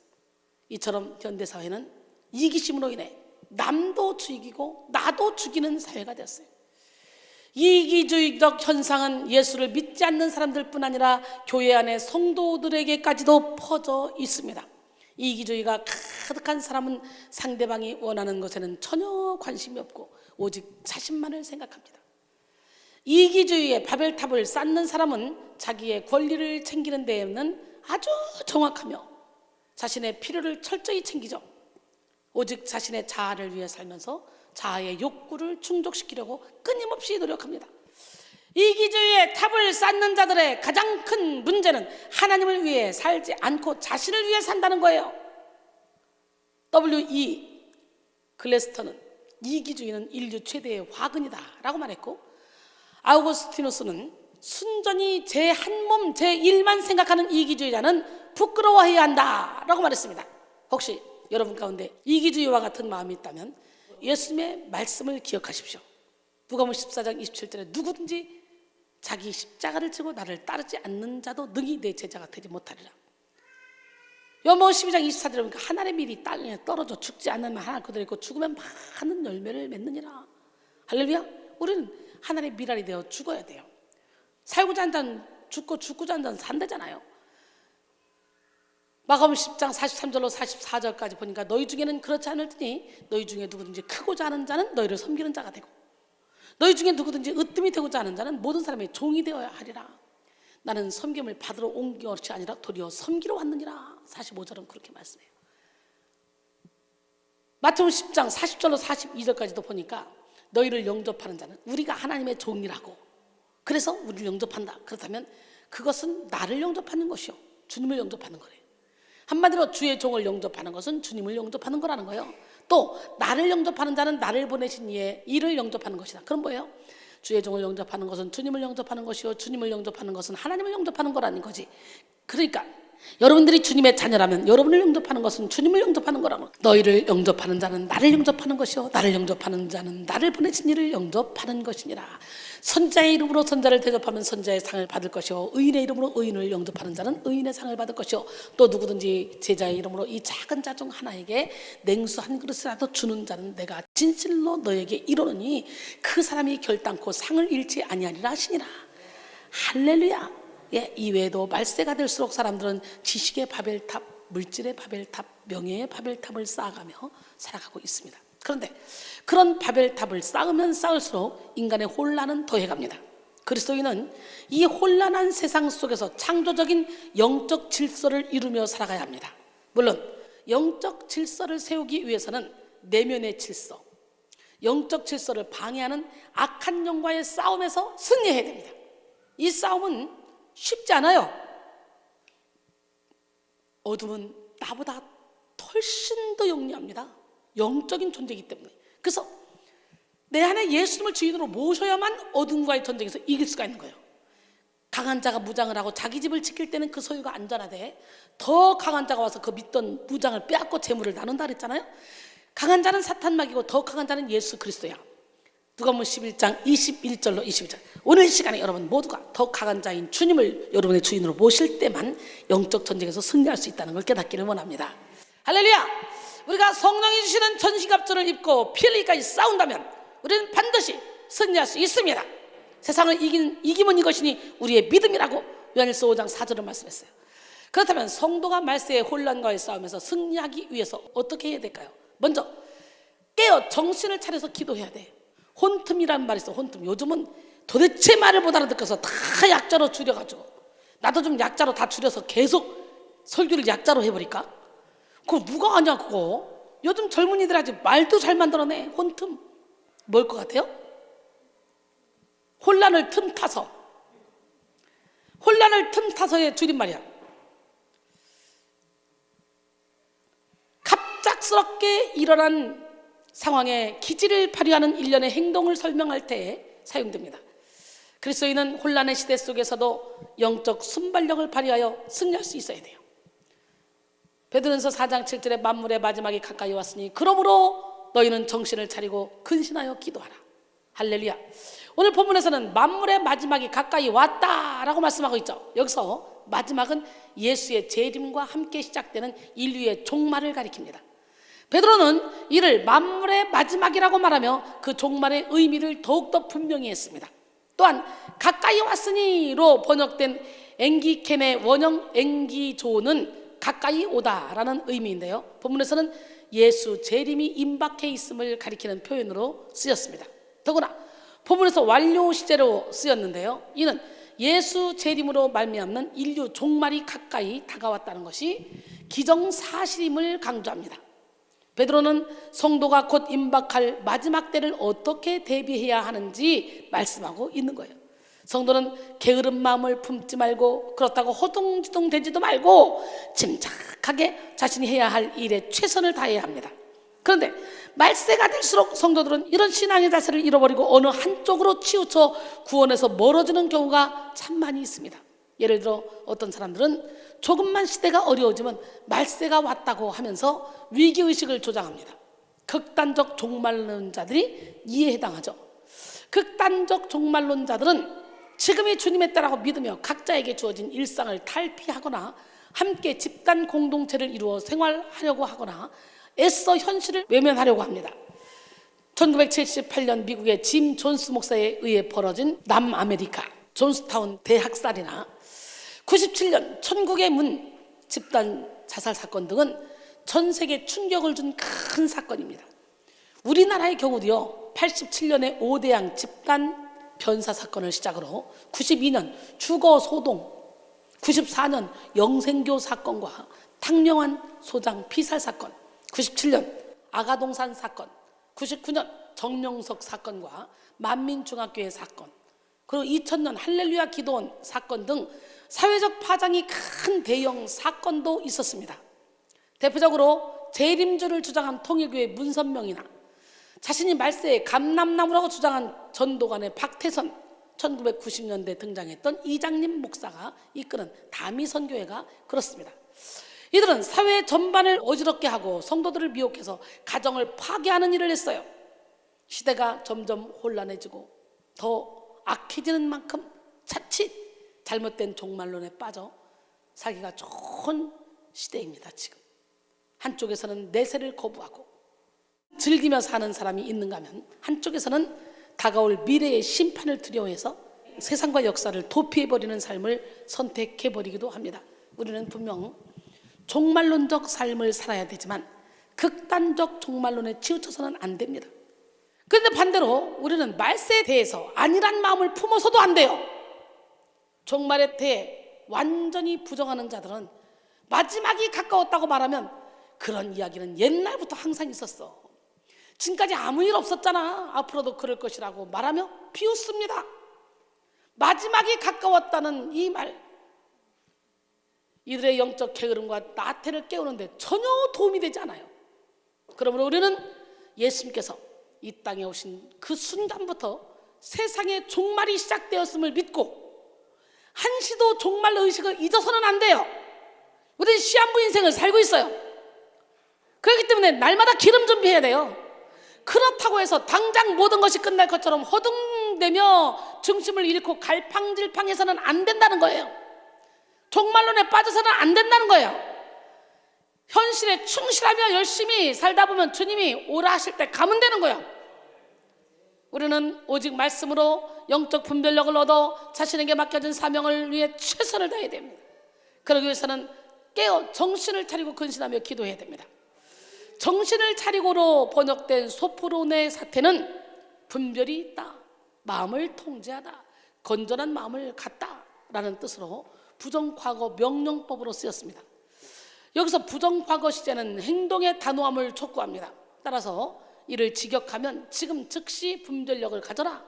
이처럼 현대사회는 이기심으로 인해 남도 죽이고 나도 죽이는 사회가 되었어요. 이기주의적 현상은 예수를 믿지 않는 사람들뿐 아니라 교회 안의 성도들에게까지도 퍼져 있습니다. 이기주의가 가득한 사람은 상대방이 원하는 것에는 전혀 관심이 없고 오직 자신만을 생각합니다. 이기주의의 바벨탑을 쌓는 사람은 자기의 권리를 챙기는 데에는 아주 정확하며 자신의 필요를 철저히 챙기죠. 오직 자신의 자아를 위해 살면서 자아의 욕구를 충족시키려고 끊임없이 노력합니다. 이기주의의 탑을 쌓는 자들의 가장 큰 문제는 하나님을 위해 살지 않고 자신을 위해 산다는 거예요. W.E. 글래스터는 이기주의는 인류 최대의 화근이다 라고 말했고, 아우구스티누스는 순전히 제 한 몸, 제 일만 생각하는 이기주의자는 부끄러워해야 한다 라고 말했습니다. 혹시 여러분 가운데 이기주의와 같은 마음이 있다면 예수님의 말씀을 기억하십시오. 누가복음 14장 27절에 누구든지 자기 십자가를 지고 나를 따르지 않는 자도 능히 내 제자가 되지 못하리라. 요한복음 12장 24절에 보니까 하늘의 밀이 땅에 떨어져 죽지 않으면 하나 그대로 있고 죽으면 많은 열매를 맺느니라. 할렐루야. 우리는 하늘의 밀알이 되어 죽어야 돼요. 살고자 한 자는 죽고 죽고자 한 자는 산대잖아요. 마가복음 10장 43절로 44절까지 보니까 너희 중에는 그렇지 않을 테니 너희 중에 누구든지 크고자 하는 자는 너희를 섬기는 자가 되고 너희 중에 누구든지 으뜸이 되고자 하는 자는 모든 사람의 종이 되어야 하리라. 나는 섬김을 받으러 온 것이 아니라 도리어 섬기러 왔느니라. 45절은 그렇게 말씀해요. 마태복음 10장 40절로 42절까지도 보니까 너희를 영접하는 자는 우리가 하나님의 종이라고, 그래서 우리를 영접한다. 그렇다면 그것은 나를 영접하는 것이요 주님을 영접하는 거래요. 한마디로 주의 종을 영접하는 것은 주님을 영접하는 거라는 거예요. 또 나를 영접하는 자는 나를 보내신 이의 일을 영접하는 것이다. 그럼 뭐예요? 주의 종을 영접하는 것은 주님을 영접하는 것이요 주님을 영접하는 것은 하나님을 영접하는 거라는 거지. 그러니까 여러분들이 주님의 자녀라면 여러분을 영접하는 것은 주님을 영접하는 거라고. 너희를 영접하는 자는 나를 영접하는 것이요 나를 영접하는 자는 나를 보내신 이를 영접하는 것이니라. 선자의 이름으로 선자를 대접하면 선자의 상을 받을 것이요 의인의 이름으로 의인을 영접하는 자는 의인의 상을 받을 것이요 또 누구든지 제자의 이름으로 이 작은 자 중 하나에게 냉수 한 그릇이라도 주는 자는 내가 진실로 너에게 이르노니 그 사람이 결단코 상을 잃지 아니하리라 하시니라. 할렐루야. 예, 이외에도 말세가 될수록 사람들은 지식의 바벨탑, 물질의 바벨탑, 명예의 바벨탑을 쌓아가며 살아가고 있습니다. 그런데 그런 바벨탑을 쌓으면 쌓을수록 인간의 혼란은 더해갑니다. 그리스도인은 이 혼란한 세상 속에서 창조적인 영적 질서를 이루며 살아가야 합니다. 물론 영적 질서를 세우기 위해서는 내면의 질서, 영적 질서를 방해하는 악한 영과의 싸움에서 승리해야 됩니다. 이 싸움은 쉽지 않아요. 어둠은 나보다 훨씬 더 영리합니다. 영적인 존재이기 때문에. 그래서 내 안에 예수님을 주인으로 모셔야만 어둠과의 전쟁에서 이길 수가 있는 거예요. 강한 자가 무장을 하고 자기 집을 지킬 때는 그 소유가 안전하되 더 강한 자가 와서 그 믿던 무장을 빼앗고 재물을 나눈다 그랬잖아요. 강한 자는 사탄막이고 더 강한 자는 예수 그리스도야. 누가복음 11장 21절로 22절. 오늘 시간에 여러분 모두가 더 강한 자인 주님을 여러분의 주인으로 모실 때만 영적 전쟁에서 승리할 수 있다는 걸 깨닫기를 원합니다. 할렐루야. 우리가 성령이 주시는 전시갑주를 입고 피 흘리기까지 싸운다면 우리는 반드시 승리할 수 있습니다. 세상을 이기면 이것이니 우리의 믿음이라고 요한일서 5장 4절을 말씀했어요. 그렇다면 성도가 말세의 혼란과의 싸움에서 승리하기 위해서 어떻게 해야 될까요? 먼저 깨어 정신을 차려서 기도해야 돼. 혼틈이라는 말이 있어. 혼틈. 요즘은 도대체 말을 못 알아듣어서 다 약자로 줄여가지고, 나도 좀 약자로 다 줄여서 계속 설교를 약자로 해버릴까? 그거 누가 아냐 그거? 요즘 젊은이들 아주 말도 잘 만들어내. 혼틈. 뭘 것 같아요? 혼란을 틈타서. 혼란을 틈타서의 줄임말이야. 갑작스럽게 일어난 상황에 기지를 발휘하는 일련의 행동을 설명할 때 사용됩니다. 그리스도인은 혼란의 시대 속에서도 영적 순발력을 발휘하여 승리할 수 있어야 돼요. 베드로전서 4장 7절에 만물의 마지막이 가까이 왔으니 그러므로 너희는 정신을 차리고 근신하여 기도하라. 할렐루야. 오늘 본문에서는 만물의 마지막이 가까이 왔다라고 말씀하고 있죠. 여기서 마지막은 예수의 재림과 함께 시작되는 인류의 종말을 가리킵니다. 베드로는 이를 만물의 마지막이라고 말하며 그 종말의 의미를 더욱더 분명히 했습니다. 또한 가까이 왔으니로 번역된 앵기켄의 원형 앵기조는 가까이 오다라는 의미인데요, 본문에서는 예수 재림이 임박해 있음을 가리키는 표현으로 쓰였습니다. 더구나 본문에서 완료 시제로 쓰였는데요, 이는 예수 재림으로 말미암는 인류 종말이 가까이 다가왔다는 것이 기정사실임을 강조합니다. 베드로는 성도가 곧 임박할 마지막 때를 어떻게 대비해야 하는지 말씀하고 있는 거예요. 성도는 게으른 마음을 품지 말고 그렇다고 허둥지둥 되지도 말고 침착하게 자신이 해야 할 일에 최선을 다해야 합니다. 그런데 말세가 될수록 성도들은 이런 신앙의 자세를 잃어버리고 어느 한쪽으로 치우쳐 구원에서 멀어지는 경우가 참 많이 있습니다. 예를 들어 어떤 사람들은 조금만 시대가 어려워지면 말세가 왔다고 하면서 위기의식을 조장합니다. 극단적 종말론자들이 이에 해당하죠. 극단적 종말론자들은 지금이 주님의 때라고 믿으며 각자에게 주어진 일상을 탈피하거나 함께 집단 공동체를 이루어 생활하려고 하거나 애써 현실을 외면하려고 합니다. 1978년 미국의 짐 존스 목사에 의해 벌어진 남아메리카 존스타운 대학살이나 97년 천국의 문 집단 자살 사건 등은 전 세계에 충격을 준 큰 사건입니다. 우리나라의 경우도요, 87년에 5대양 집단 변사 사건을 시작으로 92년 주거 소동, 94년 영생교 사건과 탕명한 소장 피살 사건, 97년 아가동산 사건, 99년 정명석 사건과 만민중학교의 사건, 그리고 2000년 할렐루야 기도원 사건 등 사회적 파장이 큰 대형 사건도 있었습니다. 대표적으로 재림주를 주장한 통일교의 문선명이나 자신이 말세에 감람나무라고 주장한 전도관의 박태선, 1990년대 등장했던 이장님 목사가 이끄는 다미선교회가 그렇습니다. 이들은 사회 전반을 어지럽게 하고 성도들을 미혹해서 가정을 파괴하는 일을 했어요. 시대가 점점 혼란해지고 더 악해지는 만큼 자칫 잘못된 종말론에 빠져 살기가 좋은 시대입니다. 지금 한쪽에서는 내세를 거부하고 즐기며 사는 사람이 있는가 하면 한쪽에서는 다가올 미래의 심판을 두려워해서 세상과 역사를 도피해버리는 삶을 선택해버리기도 합니다. 우리는 분명 종말론적 삶을 살아야 되지만 극단적 종말론에 치우쳐서는 안 됩니다. 그런데 반대로 우리는 말세에 대해서 안일한 마음을 품어서도 안 돼요. 종말에 대해 완전히 부정하는 자들은 마지막이 가까웠다고 말하면 그런 이야기는 옛날부터 항상 있었어, 지금까지 아무 일 없었잖아, 앞으로도 그럴 것이라고 말하며 비웃습니다. 마지막이 가까웠다는 이 말, 이들의 영적 게으름과 나태를 깨우는데 전혀 도움이 되지 않아요. 그러므로 우리는 예수님께서 이 땅에 오신 그 순간부터 세상의 종말이 시작되었음을 믿고 한시도 종말 의식을 잊어서는 안 돼요. 우리는 시한부 인생을 살고 있어요. 그렇기 때문에 날마다 기름 준비해야 돼요. 그렇다고 해서 당장 모든 것이 끝날 것처럼 허둥대며 중심을 잃고 갈팡질팡해서는 안 된다는 거예요. 종말론에 빠져서는 안 된다는 거예요. 현실에 충실하며 열심히 살다 보면 주님이 오라 하실 때 가면 되는 거예요. 우리는 오직 말씀으로 영적 분별력을 얻어 자신에게 맡겨진 사명을 위해 최선을 다해야 됩니다. 그러기 위해서는 깨어 정신을 차리고 근신하며 기도해야 됩니다. 정신을 차리고로 번역된 소프로네 사태는 분별이 있다, 마음을 통제하다, 건전한 마음을 갖다 라는 뜻으로 부정과거 명령법으로 쓰였습니다. 여기서 부정과거 시제는 행동의 단호함을 촉구합니다. 따라서 이를 직역하면 지금 즉시 분별력을 가져라,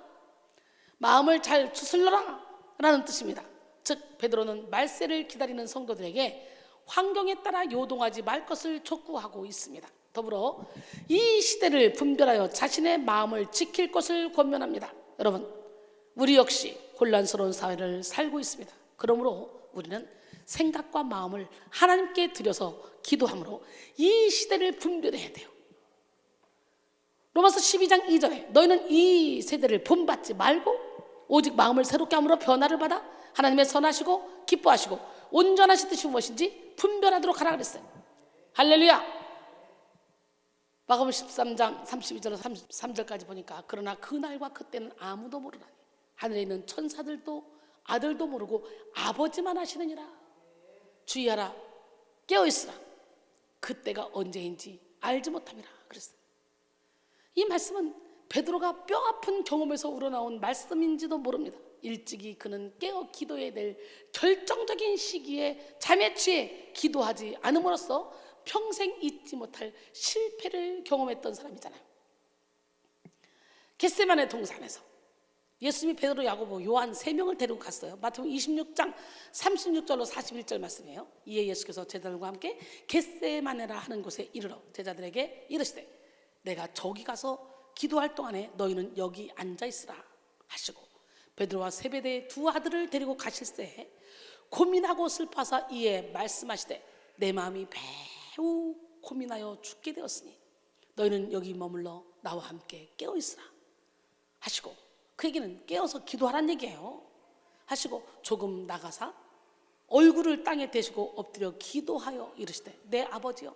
마음을 잘 추슬러라 라는 뜻입니다. 즉 베드로는 말세를 기다리는 성도들에게 환경에 따라 요동하지 말 것을 촉구하고 있습니다. 더불어 이 시대를 분별하여 자신의 마음을 지킬 것을 권면합니다. 여러분, 우리 역시 혼란스러운 사회를 살고 있습니다. 그러므로 우리는 생각과 마음을 하나님께 드려서 기도함으로 이 시대를 분별해야 돼요. 로마서 12장 2절에 너희는 이 세대를 본받지 말고 오직 마음을 새롭게 함으로 변화를 받아 하나님의 선하시고 기뻐하시고 온전하신 뜻이 무엇인지 분별하도록 하라 그랬어요. 할렐루야. 마가복음 13장 32절에서 33절까지 보니까 그러나 그날과 그때는 아무도 모르나니 하늘에 있는 천사들도 아들도 모르고 아버지만 아시느니라. 주의하라, 깨어있으라, 그때가 언제인지 알지 못함이라 그랬어요. 이 말씀은 베드로가 뼈아픈 경험에서 우러나온 말씀인지도 모릅니다. 일찍이 그는 깨어 기도해야 될 결정적인 시기에 잠에 취해 기도하지 않음으로써 평생 잊지 못할 실패를 경험했던 사람이잖아요. 겟세마네 동산에서 예수님이 베드로, 야고보, 요한 3명을 데리고 갔어요. 마태복음 26장 36절로 41절 말씀이에요. 이에 예수께서 제자들과 함께 겟세마네라 하는 곳에 이르러 제자들에게 이르시되 내가 저기 가서 기도할 동안에 너희는 여기 앉아있으라 하시고 베드로와 세베대의 두 아들을 데리고 가실새 고민하고 슬퍼하사 이에 말씀하시되 내 마음이 매우 고민하여 죽게 되었으니 너희는 여기 머물러 나와 함께 깨어있으라 하시고, 그 얘기는 깨어서 기도하란 얘기예요. 하시고 조금 나가사 얼굴을 땅에 대시고 엎드려 기도하여 이르시되 내 아버지여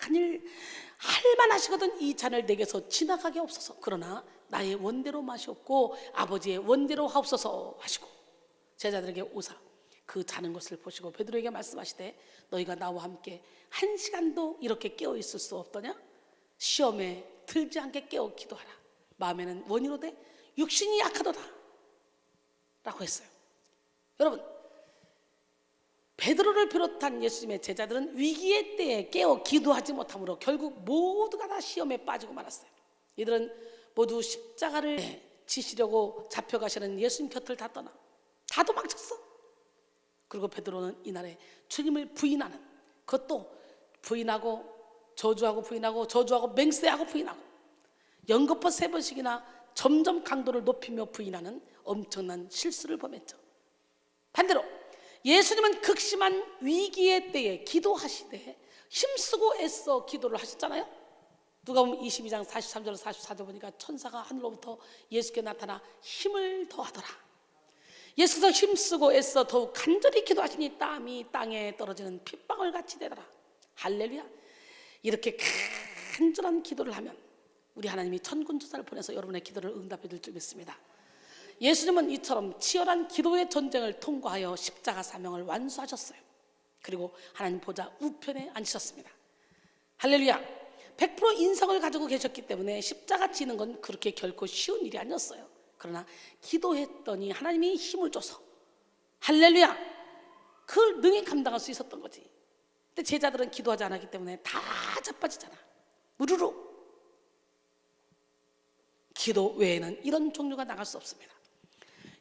만일 할만하시거든 이 잔을 내게서 지나가게 없어서 그러나 나의 원대로 마시옵고 아버지의 원대로 하옵소서 하시고 제자들에게 오사 그 자는 것을 보시고 베드로에게 말씀하시되 너희가 나와 함께 1시간도 이렇게 깨어 있을 수 없더냐? 시험에 들지 않게 깨어 기도하라. 마음에는 원이로되 육신이 약하도다 라고 했어요. 여러분, 베드로를 비롯한 예수님의 제자들은 위기의 때에 깨어 기도하지 못함으로 결국 모두가 다 시험에 빠지고 말았어요. 이들은 모두 십자가를 지시려고 잡혀가시는 예수님 곁을 다 떠나 다 도망쳤어. 그리고 베드로는 이날에 주님을 부인하는, 그것도 부인하고 저주하고 부인하고 저주하고 맹세하고 부인하고 연거푸 3번씩이나 점점 강도를 높이며 부인하는 엄청난 실수를 범했죠. 반대로 예수님은 극심한 위기의 때에 기도하시되 힘쓰고 애써 기도를 하셨잖아요. 누가복음 22장 43절 44절 보니까 천사가 하늘로부터 예수께 나타나 힘을 더하더라. 예수께서 힘쓰고 애써 더욱 간절히 기도하시니 땀이 땅에 떨어지는 핏방울 같이 되더라. 할렐루야. 이렇게 간절한 기도를 하면 우리 하나님이 천군천사를 보내서 여러분의 기도를 응답해 줄 줄 믿습니다. 예수님은 이처럼 치열한 기도의 전쟁을 통과하여 십자가 사명을 완수하셨어요. 그리고 하나님 보좌 우편에 앉으셨습니다. 할렐루야. 100% 인성을 가지고 계셨기 때문에 십자가 지는 건 그렇게 결코 쉬운 일이 아니었어요. 그러나 기도했더니 하나님이 힘을 줘서 할렐루야, 그걸 능히 감당할 수 있었던 거지. 근데 제자들은 기도하지 않았기 때문에 다 자빠지잖아. 무르르. 기도 외에는 이런 종류가 나갈 수 없습니다.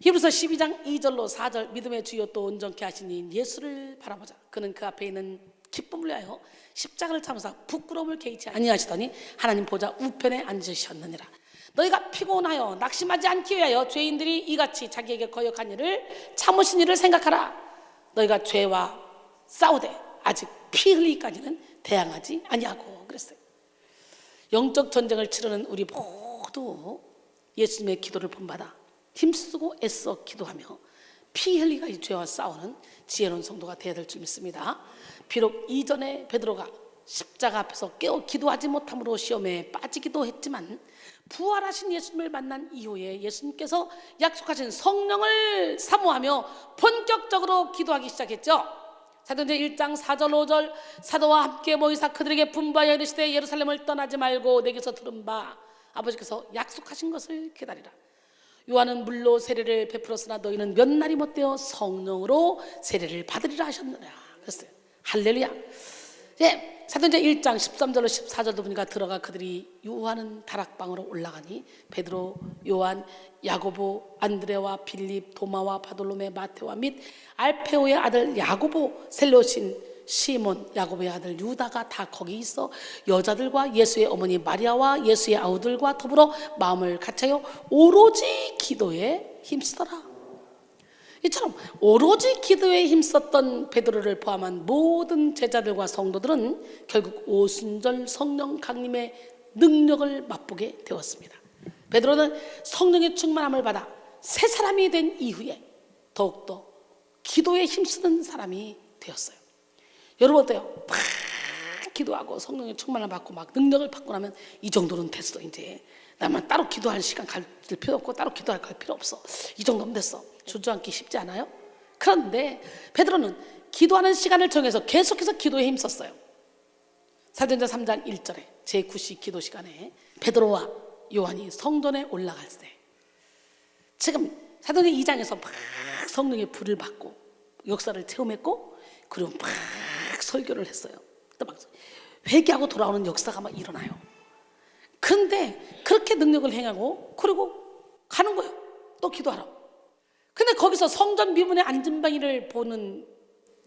히브리서 12장 2절로 4절 믿음의 주여 또 온전케 하신 이 예수를 바라보자. 그는 그 앞에 있는 기쁨을 위하여 십자가를 참으사 부끄러움을 개의치 아니하시더니 하나님 보좌 우편에 앉으셨느니라. 너희가 피곤하여 낙심하지 않기 위하여 죄인들이 이같이 자기에게 거역한 일을 참으신 일을 생각하라. 너희가 죄와 싸우되 아직 피 흘리기까지는 대항하지 아니하고 그랬어요. 영적 전쟁을 치르는 우리 모두 예수님의 기도를 본받아 힘쓰고 애써 기도하며 피 흘리기까지 죄와 싸우는 지혜로운 성도가 되어야 될 줄 믿습니다. 비록 이전에 베드로가 십자가 앞에서 깨어 기도하지 못함으로 시험에 빠지기도 했지만 부활하신 예수님을 만난 이후에 예수님께서 약속하신 성령을 사모하며 본격적으로 기도하기 시작했죠. 사도행전 1장 4절 5절 사도와 함께 모이사 그들에게 분부하여 이르시되 예루살렘을 떠나지 말고 내게서 들은 바 아버지께서 약속하신 것을 기다리라. 요한은 물로 세례를 베풀었으나 너희는 몇 날이 못되어 성령으로 세례를 받으리라 하셨느냐 그랬어요. 할렐루야. 예, 사도행전 1장 13절로 14절도 보니까 들어가 그들이 유하는 다락방으로 올라가니 베드로, 요한, 야고보, 안드레와 빌립, 도마와 바돌로메, 마테와 및 알페오의 아들 야고보, 셀로신 시몬, 야고보의 아들 유다가 다 거기 있어 여자들과 예수의 어머니 마리아와 예수의 아우들과 더불어 마음을 같이하여 오로지 기도에 힘쓰더라. 이처럼 오로지 기도에 힘썼던 베드로를 포함한 모든 제자들과 성도들은 결국 오순절 성령 강림의 능력을 맛보게 되었습니다. 베드로는 성령의 충만함을 받아 새 사람이 된 이후에 더욱더 기도에 힘쓰는 사람이 되었어요. 여러분 어때요? 막 기도하고 성령의 충만함을 받고 막 능력을 받고 나면 이 정도는 됐어. 이제 나만 따로 기도할 시간 가질 필요 없고 따로 기도할 필요 없어. 이 정도면 됐어. 주저앉기 쉽지 않아요? 그런데 베드로는 기도하는 시간을 정해서 계속해서 기도에 힘썼어요. 사도행전 3장 1절에 제9시 기도 시간에 베드로와 요한이 성전에 올라갈 때, 지금 사도행전 2장에서 막 성령의 불을 받고 역사를 체험했고, 그리고 막 설교를 했어요. 또 막 회개하고 돌아오는 역사가 막 일어나요. 그런데 그렇게 능력을 행하고 그리고 가는 거예요. 또 기도하러. 근데 거기서 성전 미문의 안전뱅이를 보는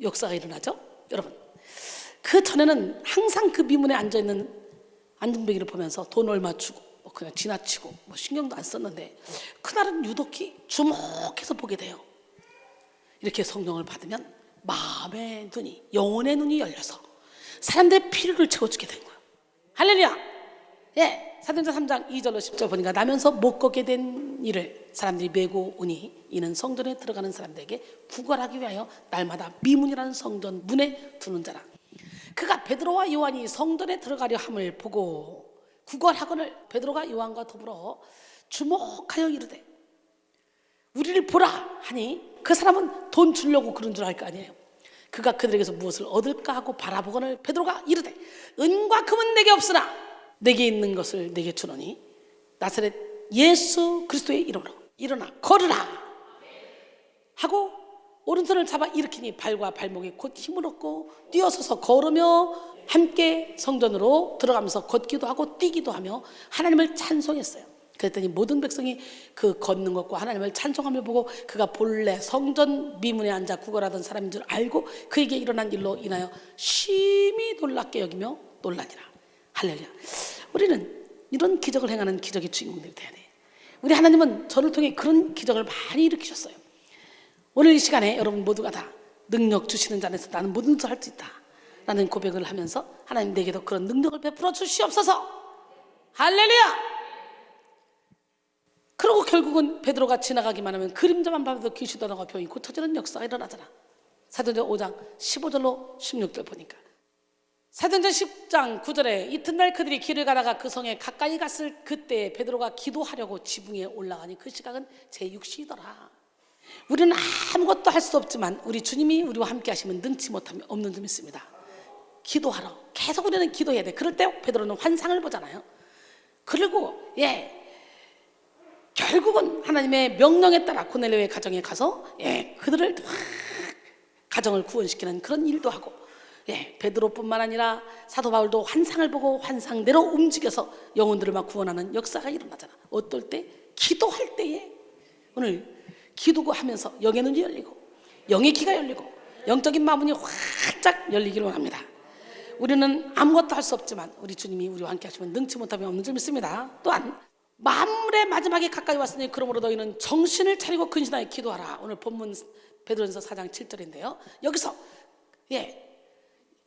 역사가 일어나죠. 여러분, 그 전에는 항상 그 미문에 앉아있는 안전뱅이를 보면서 돈 얼마 주고 뭐 그냥 지나치고 뭐 신경도 안 썼는데, 그날은 유독히 주목해서 보게 돼요. 이렇게 성령을 받으면 마음의 눈이, 영혼의 눈이 열려서 사람들의 필요를 채워주게 된 거예요. 할렐루야. 예, 사도행전 3장 2절로 10절 보니까 나면서 못 걷게 된 이를 사람들이 메고 오니 이는 성전에 들어가는 사람들에게 구걸하기 위하여 날마다 미문이라는 성전 문에 두는 자라. 그가 베드로와 요한이 성전에 들어가려 함을 보고 구걸하거늘 베드로가 요한과 더불어 주목하여 이르되 우리를 보라 하니, 그 사람은 돈 주려고 그런 줄 알 거 아니에요. 그가 그들에게서 무엇을 얻을까 하고 바라보거늘 베드로가 이르되 은과 금은 내게 없으나 내게 있는 것을 내게 주노니 나사렛 예수 그리스도의 이름으로 일어나 걸으라 하고 오른손을 잡아 일으키니 발과 발목에 곧 힘을 얻고 뛰어서서 걸으며 함께 성전으로 들어가면서 걷기도 하고 뛰기도 하며 하나님을 찬송했어요. 그랬더니 모든 백성이 그 걷는 것과 하나님을 찬송함을 보고 그가 본래 성전 미문에 앉아 구걸하던 사람인 줄 알고 그에게 일어난 일로 인하여 심히 놀랍게 여기며 놀라니라. 할렐루야. 우리는 이런 기적을 행하는 기적의 주인공들이 돼야 돼. 우리 하나님은 저를 통해 그런 기적을 많이 일으키셨어요. 오늘 이 시간에 여러분 모두가 다 능력 주시는 자에서 나는 모든 것을 할 수 있다 라는 고백을 하면서 하나님 내게도 그런 능력을 베풀어 주시옵소서. 할렐루야. 그리고 결국은 베드로가 지나가기만 하면 그림자만 봐도 귀신 떠나가 병이 고쳐지는 역사가 일어나잖아. 사도행전 5장 15절로 16절 보니까, 사도행전 10장 9절에 이튿날 그들이 길을 가다가 그 성에 가까이 갔을 그때 베드로가 기도하려고 지붕에 올라가니 그 시각은 제6시더라. 우리는 아무것도 할 수 없지만 우리 주님이 우리와 함께 하시면 능치 못함이 없는 점 있습니다. 기도하러 계속 우리는 기도해야 돼. 그럴 때 베드로는 환상을 보잖아요. 그리고 결국은 하나님의 명령에 따라 고넬료의 가정에 가서 그들을 가정을 구원시키는 그런 일도 하고, 베드로뿐만 아니라 사도 바울도 환상을 보고 환상대로 움직여서 영혼들을 막 구원하는 역사가 일어나잖아. 어떨 때? 기도할 때에. 오늘 기도하면서 영의 눈이 열리고 영의 귀가 열리고 영적인 마음이 활짝 열리기를 원합니다. 우리는 아무것도 할 수 없지만 우리 주님이 우리와 함께 하시면 능치 못함이 없는 줄 믿습니다. 또한 만물의 마지막에 가까이 왔으니 그러므로 너희는 정신을 차리고 근신하여 기도하라. 오늘 본문 베드로전서 4장 7절인데요. 여기서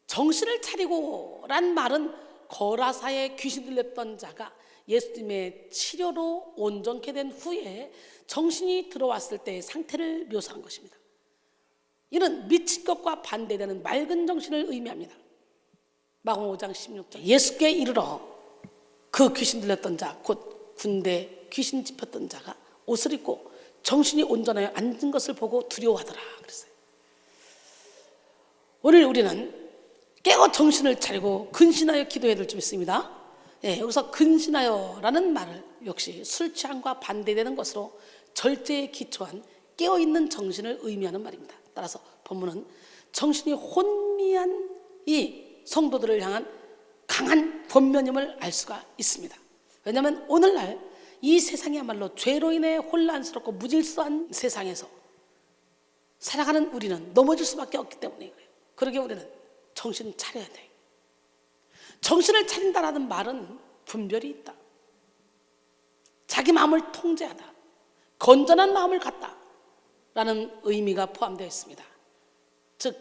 정신을 차리고 란 말은 거라사에 귀신 들렸던 자가 예수님의 치료로 온전케 된 후에 정신이 들어왔을 때의 상태를 묘사한 것입니다. 이는 미친 것과 반대되는 맑은 정신을 의미합니다. 마가복음 5장 16절, 예수께 이르러 그 귀신 들렸던 자, 곧 군대 귀신 짚었던 자가 옷을 입고 정신이 온전하여 앉은 것을 보고 두려워하더라 그랬어요. 오늘 우리는 깨어 정신을 차리고 근신하여 기도해야 될 줄 믿습니다. 여기서 근신하여라는 말을 역시 술 취함과 반대되는 것으로 절제에 기초한 깨어있는 정신을 의미하는 말입니다. 따라서 본문은 정신이 혼미한 이 성도들을 향한 강한 권면임을 알 수가 있습니다. 왜냐하면 오늘날 이 세상이야말로 죄로 인해 혼란스럽고 무질서한 세상에서 살아가는 우리는 넘어질 수밖에 없기 때문에 그래요. 그러기에 우리는 정신 차려야 돼. 정신을 차린다라는 말은 분별이 있다. 자기 마음을 통제하다. 건전한 마음을 갖다라는 의미가 포함되어 있습니다. 즉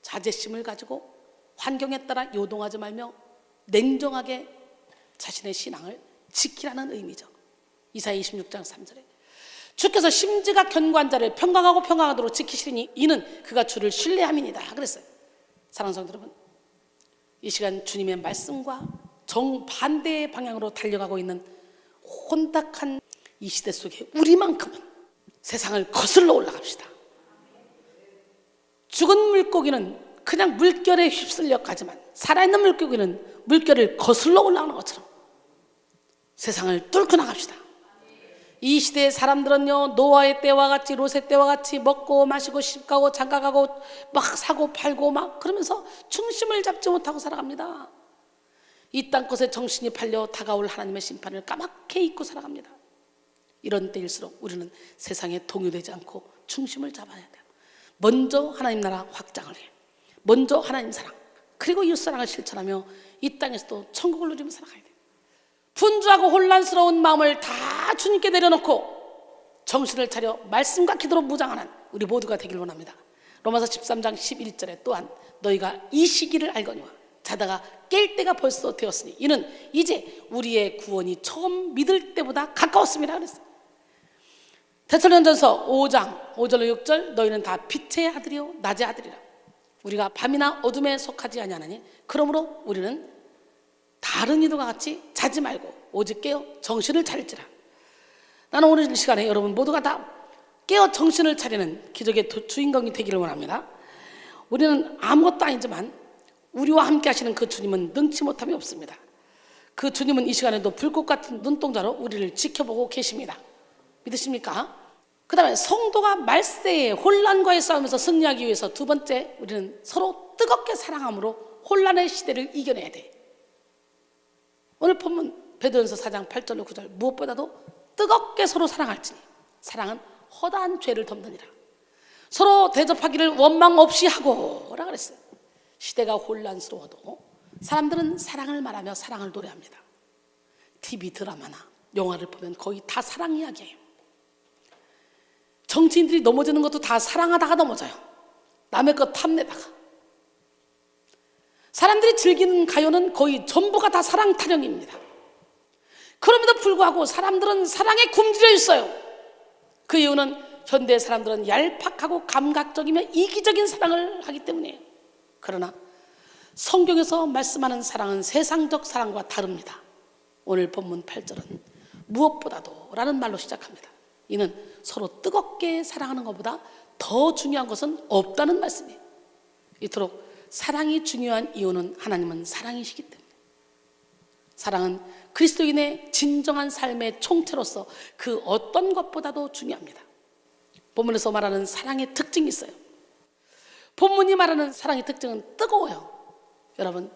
자제심을 가지고 환경에 따라 요동하지 말며 냉정하게 자신의 신앙을 지키라는 의미죠. 이사야 26장 3절에 주께서 심지가 견고한 자를 평강하고 평강하도록 지키시리니 이는 그가 주를 신뢰함이니이다 그랬어요. 사랑하는 성도 여러분, 이 시간 주님의 말씀과 정반대의 방향으로 달려가고 있는 혼탁한 이 시대 속에 우리만큼은 세상을 거슬러 올라갑시다. 죽은 물고기는 그냥 물결에 휩쓸려 가지만 살아있는 물고기는 물결을 거슬러 올라가는 것처럼 세상을 뚫고 나갑시다. 이 시대의 사람들은요, 노아의 때와 같이 롯의 때와 같이 먹고 마시고 시집가고 장가가고 막 사고 팔고 막 그러면서 중심을 잡지 못하고 살아갑니다. 이 땅끝에 정신이 팔려 다가올 하나님의 심판을 까맣게 잊고 살아갑니다. 이런 때일수록 우리는 세상에 동요되지 않고 중심을 잡아야 돼요. 먼저 하나님 나라 확장을 해요. 먼저 하나님 사랑, 그리고 이웃사랑을 실천하며 이 땅에서도 천국을 누리며 살아가야 돼요. 분주하고 혼란스러운 마음을 다 주님께 내려놓고 정신을 차려 말씀과 기도로 무장하는 우리 모두가 되길 원합니다. 로마서 13장 11절에 또한 너희가 이 시기를 알거니와 자다가 깰 때가 벌써 되었으니 이는 이제 우리의 구원이 처음 믿을 때보다 가까웠습니다 그랬어요. 데살로니가전서 5장 5절로 6절 너희는 다 빛의 아들이요 낮의 아들이라. 우리가 밤이나 어둠에 속하지 아니하나니 그러므로 우리는 다른 이들과 같이 자지 말고 오직 깨어 정신을 차릴지라. 나는 오늘 이 시간에 여러분 모두가 다 깨어 정신을 차리는 기적의 주인공이 되기를 원합니다. 우리는 아무것도 아니지만 우리와 함께 하시는 그 주님은 능치 못함이 없습니다. 그 주님은 이 시간에도 불꽃 같은 눈동자로 우리를 지켜보고 계십니다. 믿으십니까? 그 다음에 성도가 말세의 혼란과의 싸움에서 승리하기 위해서 두 번째, 우리는 서로 뜨겁게 사랑함으로 혼란의 시대를 이겨내야 돼. 오늘 본문 베드로전서 4장 8절로 9절 무엇보다도 뜨겁게 서로 사랑할지니 사랑은 허다한 죄를 덮느니라. 서로 대접하기를 원망 없이 하고 라 그랬어요. 시대가 혼란스러워도 사람들은 사랑을 말하며 사랑을 노래합니다. TV 드라마나 영화를 보면 거의 다 사랑 이야기예요. 정치인들이 넘어지는 것도 다 사랑하다가 넘어져요. 남의 것 탐내다가. 사람들이 즐기는 가요는 거의 전부가 다 사랑 타령입니다. 그럼에도 불구하고 사람들은 사랑에 굶주려 있어요. 그 이유는 현대 사람들은 얄팍하고 감각적이며 이기적인 사랑을 하기 때문이에요. 그러나 성경에서 말씀하는 사랑은 세상적 사랑과 다릅니다. 오늘 본문 8절은 무엇보다도 라는 말로 시작합니다. 이는 서로 뜨겁게 사랑하는 것보다 더 중요한 것은 없다는 말씀이에요. 이토록 사랑이 중요한 이유는 하나님은 사랑이시기 때문에. 사랑은 그리스도인의 진정한 삶의 총체로서 그 어떤 것보다도 중요합니다. 본문에서 말하는 사랑의 특징이 있어요. 본문이 말하는 사랑의 특징은 뜨거워요. 여러분,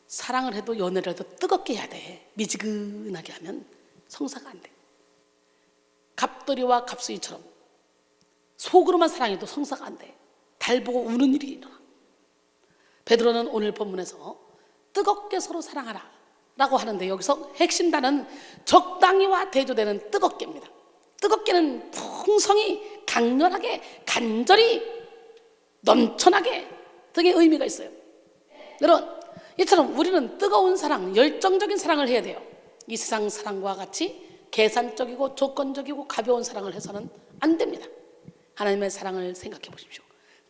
사랑을 해도 연애를 해도 뜨겁게 해야 돼. 미지근하게 하면 성사가 안 돼. 갑돌이와 갑수이처럼 속으로만 사랑해도 성사가 안 돼. 달 보고 우는 일이 일어나. 베드로는 오늘 본문에서 뜨겁게 서로 사랑하라 라고 하는데, 여기서 핵심 단어는 적당히와 대조되는 뜨겁게입니다. 뜨겁게는 풍성히, 강렬하게, 간절히, 넘쳐나게 등의 의미가 있어요. 여러분, 이처럼 우리는 뜨거운 사랑, 열정적인 사랑을 해야 돼요. 이 세상 사랑과 같이 계산적이고 조건적이고 가벼운 사랑을 해서는 안 됩니다. 하나님의 사랑을 생각해 보십시오.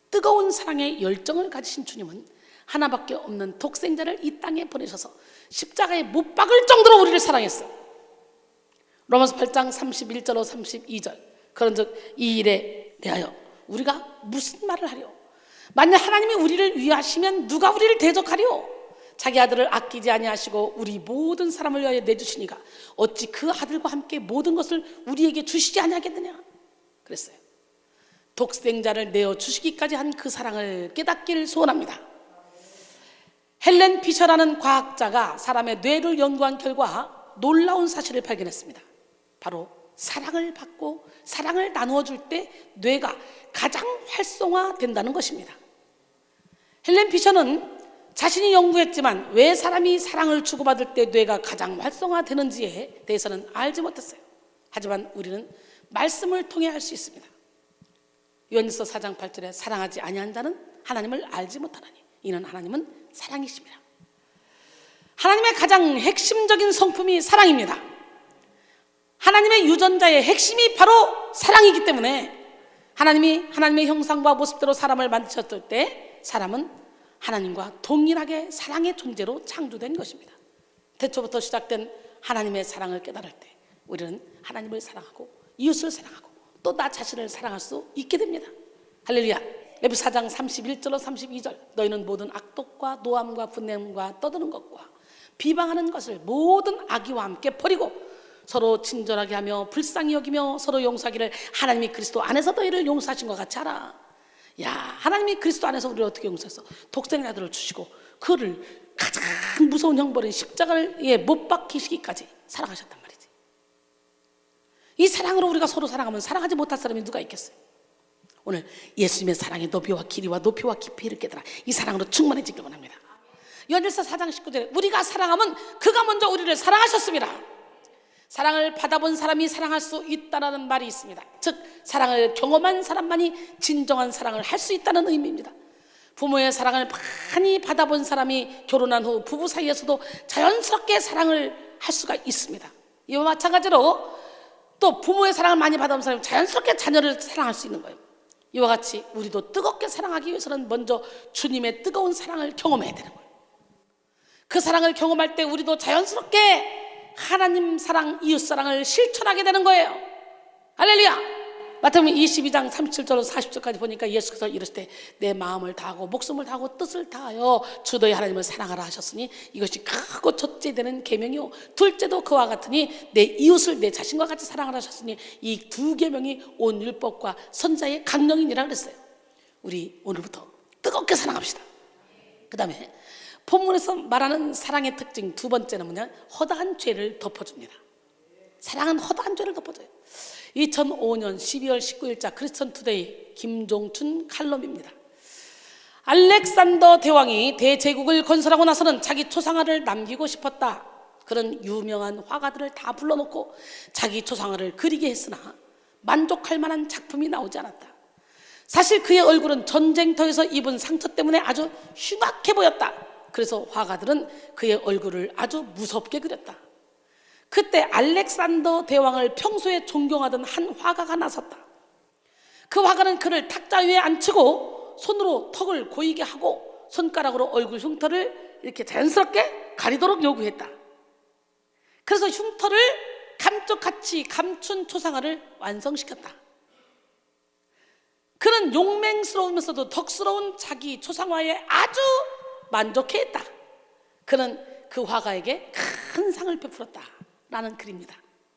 뜨거운 사랑의 열정을 가지신 주님은 하나밖에 없는 독생자를 이 땅에 보내셔서 십자가에 못 박을 정도로 우리를 사랑했어요. 로마서 8장 31절로 32절 그런즉 이 일에 대하여 우리가 무슨 말을 하리요? 만약 하나님이 우리를 위하시면 누가 우리를 대적하리요? 자기 아들을 아끼지 아니하시고 우리 모든 사람을 위하여 내주시니가 어찌 그 아들과 함께 모든 것을 우리에게 주시지 아니하겠느냐 그랬어요. 독생자를 내어 주시기까지 한 그 사랑을 깨닫기를 소원합니다. 헬렌 피셔라는 과학자가 사람의 뇌를 연구한 결과 놀라운 사실을 발견했습니다. 바로 사랑을 받고 사랑을 나누어 줄 때 뇌가 가장 활성화된다는 것입니다. 헬렌 피셔는 자신이 연구했지만 왜 사람이 사랑을 주고받을 때 뇌가 가장 활성화되는지에 대해서는 알지 못했어요. 하지만 우리는 말씀을 통해 알 수 있습니다. 요한일서 4장 8절에 사랑하지 아니한 자는 하나님을 알지 못하나니 이는 하나님은 사랑이십니다. 하나님의 가장 핵심적인 성품이 사랑입니다. 하나님의 유전자의 핵심이 바로 사랑이기 때문에 하나님이 하나님의 형상과 모습대로 사람을 만드셨을 때 사람은 하나님과 동일하게 사랑의 존재로 창조된 것입니다. 태초부터 시작된 하나님의 사랑을 깨달을 때 우리는 하나님을 사랑하고 이웃을 사랑하고 또 나 자신을 사랑할 수 있게 됩니다. 할렐루야. 에베소 4장 31절로 32절 너희는 모든 악독과 노함과 분냄과 떠드는 것과 비방하는 것을 모든 악의와 함께 버리고 서로 친절하게 하며 불쌍히 여기며 서로 용서하기를 하나님이 그리스도 안에서 너희를 용서하신 것 같이 하라. 야, 하나님이 그리스도 안에서 우리를 어떻게 용서했어? 독생의 아들을 주시고 그를 가장 무서운 형벌인 십자가를 못 박히시기까지 사랑하셨단 말이지. 이 사랑으로 우리가 서로 사랑하면 사랑하지 못할 사람이 누가 있겠어요? 오늘 예수님의 사랑의 너비와 길이와 높이와 깊이를 깨달아 이 사랑으로 충만해지길 원합니다. 요한일서 4장 19절에 우리가 사랑하면 그가 먼저 우리를 사랑하셨습니다. 사랑을 받아본 사람이 사랑할 수 있다는 말이 있습니다. 즉 사랑을 경험한 사람만이 진정한 사랑을 할 수 있다는 의미입니다. 부모의 사랑을 많이 받아본 사람이 결혼한 후 부부 사이에서도 자연스럽게 사랑을 할 수가 있습니다. 이와 마찬가지로 또 부모의 사랑을 많이 받아본 사람이 자연스럽게 자녀를 사랑할 수 있는 거예요. 이와 같이 우리도 뜨겁게 사랑하기 위해서는 먼저 주님의 뜨거운 사랑을 경험해야 되는 거예요. 그 사랑을 경험할 때 우리도 자연스럽게 하나님 사랑, 이웃 사랑을 실천하게 되는 거예요. 할렐루야. 마태복음 22장 37절로 40절까지 보니까 예수께서 이르실 때 내 마음을 다하고 목숨을 다하고 뜻을 다하여 주 너희 하나님을 사랑하라 하셨으니 이것이 크고 첫째 되는 계명이요 둘째도 그와 같으니 내 이웃을 내 자신과 같이 사랑하라 하셨으니 이 두 계명이 온 율법과 선자의 강령이니라 그랬어요. 우리 오늘부터 뜨겁게 사랑합시다. 그 다음에 본문에서 말하는 사랑의 특징 두 번째는 뭐냐? 허다한 죄를 덮어줍니다. 사랑은 허다한 죄를 덮어줘요. 2005년 12월 19일자 크리스천 투데이 김종춘 칼럼입니다. 알렉산더 대왕이 대제국을 건설하고 나서는 자기 초상화를 남기고 싶었다. 그런 유명한 화가들을 다 불러놓고 자기 초상화를 그리게 했으나 만족할 만한 작품이 나오지 않았다. 사실 그의 얼굴은 전쟁터에서 입은 상처 때문에 아주 흉악해 보였다. 그래서 화가들은 그의 얼굴을 아주 무섭게 그렸다. 그때 알렉산더 대왕을 평소에 존경하던 한 화가가 나섰다. 그 화가는 그를 탁자 위에 앉히고 손으로 턱을 고이게 하고 손가락으로 얼굴 흉터를 이렇게 자연스럽게 가리도록 요구했다. 그래서 흉터를 감쪽같이 감춘 초상화를 완성시켰다. 그는 용맹스러우면서도 덕스러운 자기 초상화에 아주 만족해했다. 그는 그 화가에게 큰 상을 베풀었다 라는 글입니다.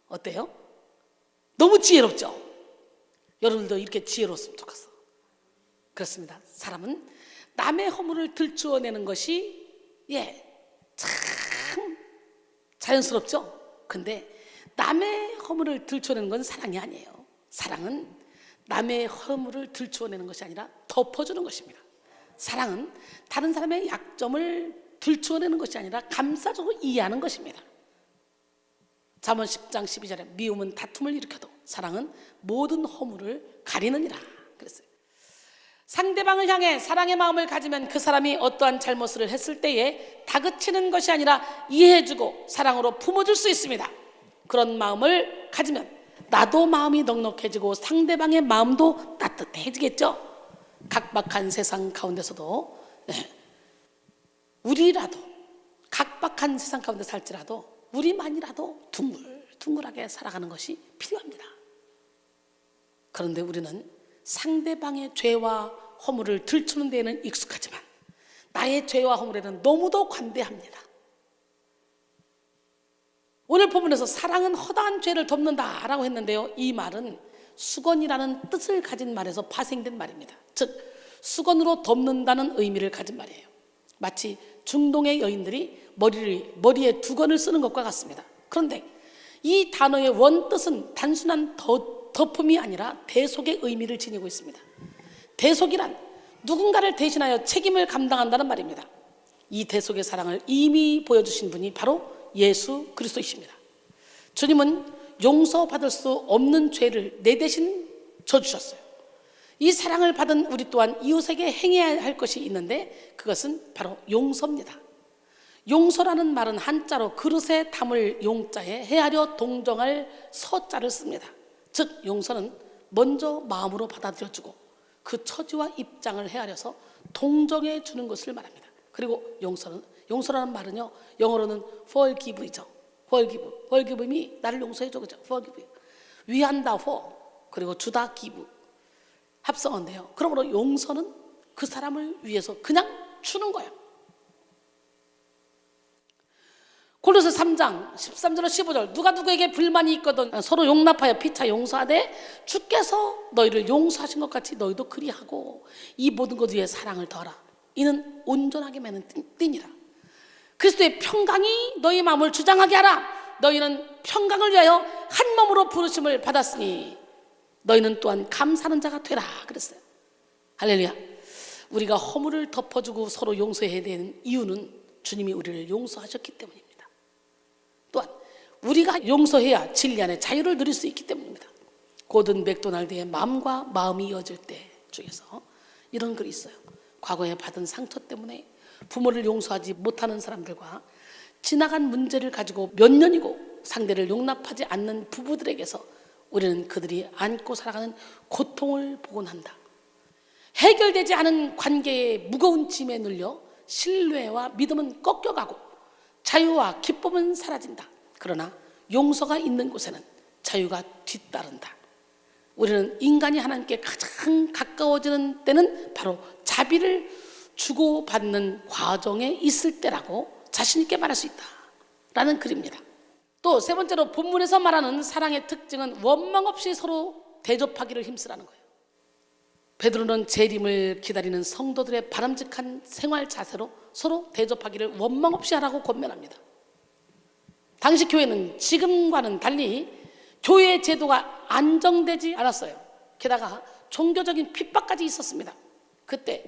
어때요? 너무 지혜롭죠? 여러분들도 이렇게 지혜로웠으면 좋겠어. 그렇습니다. 사람은 남의 허물을 들추어내는 것이 참 자연스럽죠? 근데 남의 허물을 들추어내는 건 사랑이 아니에요. 사랑은 남의 허물을 들추어내는 것이 아니라 덮어주는 것입니다. 사랑은 다른 사람의 약점을 들추어내는 것이 아니라 감싸주고 이해하는 것입니다. 잠언 10장 12절에 미움은 다툼을 일으켜도 사랑은 모든 허물을 가리느니라 그랬어요. 상대방을 향해 사랑의 마음을 가지면 그 사람이 어떠한 잘못을 했을 때에 다그치는 것이 아니라 이해해주고 사랑으로 품어줄 수 있습니다. 그런 마음을 가지면 나도 마음이 넉넉해지고 상대방의 마음도 따뜻해지겠죠. 각박한 세상 가운데서도 우리라도 각박한 세상 가운데 살지라도 우리만이라도 둥글둥글하게 살아가는 것이 필요합니다. 그런데 우리는 상대방의 죄와 허물을 들추는 데에는 익숙하지만 나의 죄와 허물에는 너무도 관대합니다. 오늘 본문에서 사랑은 허다한 죄를 덮는다라고 했는데요, 이 말은 수건이라는 뜻을 가진 말에서 파생된 말입니다. 즉 수건으로 덮는다는 의미를 가진 말이에요. 마치 중동의 여인들이 머리에 두건을 쓰는 것과 같습니다. 그런데 이 단어의 원뜻은 단순한 덮음이 아니라 대속의 의미를 지니고 있습니다. 대속이란 누군가를 대신하여 책임을 감당한다는 말입니다. 이 대속의 사랑을 이미 보여주신 분이 바로 예수 그리스도이십니다. 주님은 용서받을 수 없는 죄를 내 대신 져주셨어요. 이 사랑을 받은 우리 또한 이웃에게 행해야 할 것이 있는데 그것은 바로 용서입니다. 용서라는 말은 한자로 그릇에 담을 용자에 헤아려 동정할 서자를 씁니다. 즉 용서는 먼저 마음으로 받아들여주고 그 처지와 입장을 헤아려서 동정해 주는 것을 말합니다. 그리고 용서라는 말은요, 영어로는 forgive이죠. forgive이 나를 용서해줘, 그죠? forgive. 위한다 for, 그리고 주다 give. 합성어인데요. 그러므로 용서는 그 사람을 위해서 그냥 주는 거예요. 골로새 3장 13절로 15절 누가 누구에게 불만이 있거든 서로 용납하여 피차 용서하되 주께서 너희를 용서하신 것 같이 너희도 그리하고 이 모든 것 위에 사랑을 더하라. 이는 온전하게 맺는 띠니라. 그리스도의 평강이 너희 마음을 주장하게 하라. 너희는 평강을 위하여 한 몸으로 부르심을 받았으니 너희는 또한 감사하는 자가 되라 그랬어요. 할렐루야. 우리가 허물을 덮어주고 서로 용서해야 되는 이유는 주님이 우리를 용서하셨기 때문입니다. 또한 우리가 용서해야 진리 안에 자유를 누릴 수 있기 때문입니다. 고든 맥도날드의 마음과 마음이 이어질 때 중에서 이런 글이 있어요. 과거에 받은 상처 때문에 부모를 용서하지 못하는 사람들과 지나간 문제를 가지고 몇 년이고 상대를 용납하지 않는 부부들에게서 우리는 그들이 안고 살아가는 고통을 보곤 한다. 해결되지 않은 관계의 무거운 짐에 눌려 신뢰와 믿음은 꺾여가고 자유와 기쁨은 사라진다. 그러나 용서가 있는 곳에는 자유가 뒤따른다. 우리는 인간이 하나님께 가장 가까워지는 때는 바로 자비를 주고받는 과정에 있을 때라고 자신 있게 말할 수 있다 라는 글입니다. 또 세 번째로 본문에서 말하는 사랑의 특징은 원망 없이 서로 대접하기를 힘쓰라는 거예요. 베드로는 재림을 기다리는 성도들의 바람직한 생활 자세로 서로 대접하기를 원망 없이 하라고 권면합니다. 당시 교회는 지금과는 달리 교회의 제도가 안정되지 않았어요. 게다가 종교적인 핍박까지 있었습니다. 그때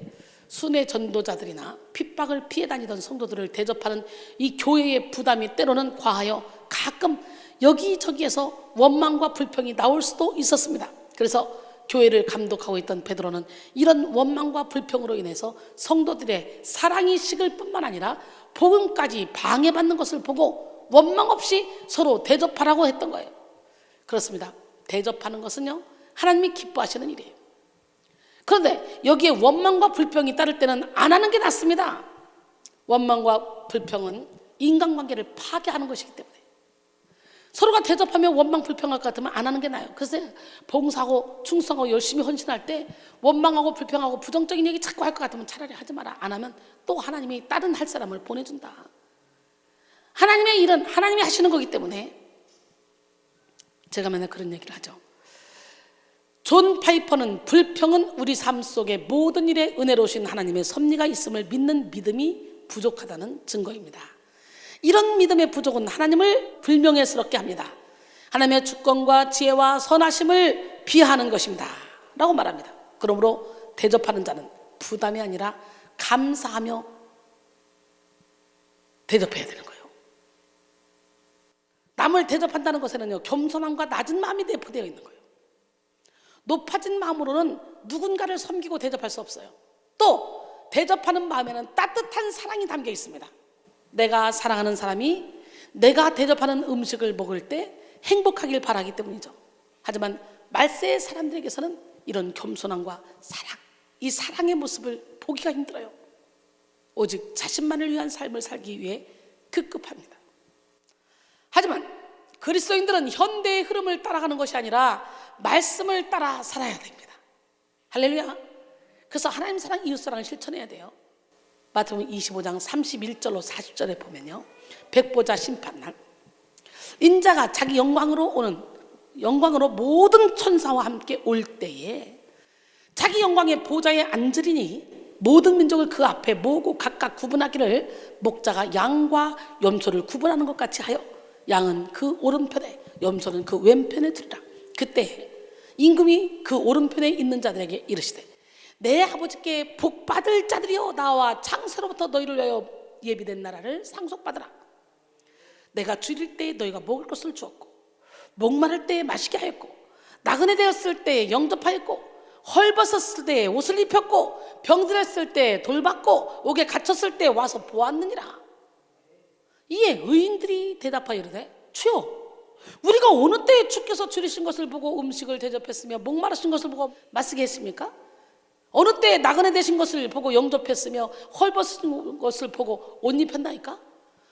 순회 전도자들이나 핍박을 피해 다니던 성도들을 대접하는 이 교회의 부담이 때로는 과하여 가끔 여기저기에서 원망과 불평이 나올 수도 있었습니다. 그래서 교회를 감독하고 있던 베드로는 이런 원망과 불평으로 인해서 성도들의 사랑이 식을 뿐만 아니라 복음까지 방해받는 것을 보고 원망 없이 서로 대접하라고 했던 거예요. 그렇습니다. 대접하는 것은요, 하나님이 기뻐하시는 일이에요. 그런데 여기에 원망과 불평이 따를 때는 안 하는 게 낫습니다. 원망과 불평은 인간관계를 파괴하는 것이기 때문에 서로가 대접하며 원망 불평할 것 같으면 안 하는 게 나아요. 그래서 봉사하고 충성하고 열심히 헌신할 때 원망하고 불평하고 부정적인 얘기 자꾸 할 것 같으면 차라리 하지 마라. 안 하면 또 하나님이 다른 할 사람을 보내준다. 하나님의 일은 하나님이 하시는 거기 때문에 제가 맨날 그런 얘기를 하죠. 존 파이퍼는 불평은 우리 삶 속의 모든 일에 은혜로우신 하나님의 섭리가 있음을 믿는 믿음이 부족하다는 증거입니다. 이런 믿음의 부족은 하나님을 불명예스럽게 합니다. 하나님의 주권과 지혜와 선하심을 비하하는 것입니다 라고 말합니다. 그러므로 대접하는 자는 부담이 아니라 감사하며 대접해야 되는 거예요. 남을 대접한다는 것에는요, 겸손함과 낮은 마음이 내포되어 있는 거예요. 높아진 마음으로는 누군가를 섬기고 대접할 수 없어요. 또 대접하는 마음에는 따뜻한 사랑이 담겨 있습니다. 내가 사랑하는 사람이 내가 대접하는 음식을 먹을 때 행복하길 바라기 때문이죠. 하지만 말세의 사람들에게서는 이런 겸손함과 사랑, 이 사랑의 모습을 보기가 힘들어요. 오직 자신만을 위한 삶을 살기 위해 급급합니다. 하지만 그리스도인들은 현대의 흐름을 따라가는 것이 아니라 말씀을 따라 살아야 됩니다. 할렐루야. 그래서 하나님 사랑, 이웃 사랑을 실천해야 돼요. 마태복음 25장 31절로 40절에 보면요, 백보자 심판날 인자가 자기 영광으로 모든 천사와 함께 올 때에 자기 영광의 보좌에 앉으리니 모든 민족을 그 앞에 모으고 각각 구분하기를 목자가 양과 염소를 구분하는 것 같이 하여 양은 그 오른편에 염소는 그 왼편에 두리라. 그때 임금이 그 오른편에 있는 자들에게 이르시되 내 아버지께 복받을 자들이여 나와 창세로부터 너희를 위하여 예비된 나라를 상속받으라. 내가 줄일 때에 너희가 먹을 것을 주었고 목마를 때에 마시게 하였고 나그네 되었을 때에 영접하였고 헐벗었을 때에 옷을 입혔고 병들었을 때에 돌봤고 옥에 갇혔을 때에 와서 보았느니라. 이에 의인들이 대답하여 이르되 주여 우리가 어느 때에 주께서 줄이신 것을 보고 음식을 대접했으며 목마르신 것을 보고 마시게 했습니까? 어느 때에 나그네 되신 것을 보고 영접했으며 헐벗은 것을 보고 옷 입혔나이까?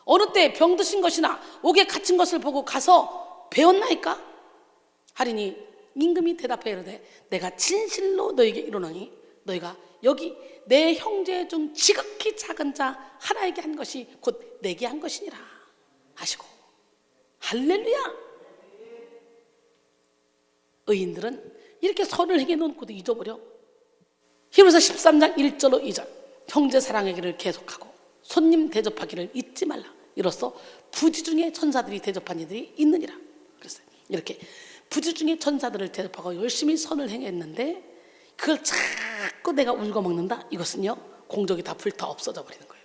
어느 때에 병드신 것이나 옥에 갇힌 것을 보고 가서 배웠나이까? 하리니 임금이 대답하여 이르되 내가 진실로 너에게 이르노니 너희가 여기 내 형제 중 지극히 작은 자 하나에게 한 것이 곧 내게 한 것이니라 하시고 할렐루야. 의인들은 이렇게 선을 행해 놓고도 잊어버려. 히브리서 13장 1절로 2절 형제 사랑하기를 계속하고 손님 대접하기를 잊지 말라. 이로써 부지 중에 천사들이 대접한 이들이 있느니라. 그랬어요. 이렇게 부지 중에 천사들을 대접하고 열심히 선을 행했는데 그걸 자꾸 내가 울고 먹는다. 이것은요 공적이 다 불타 없어져 버리는 거예요.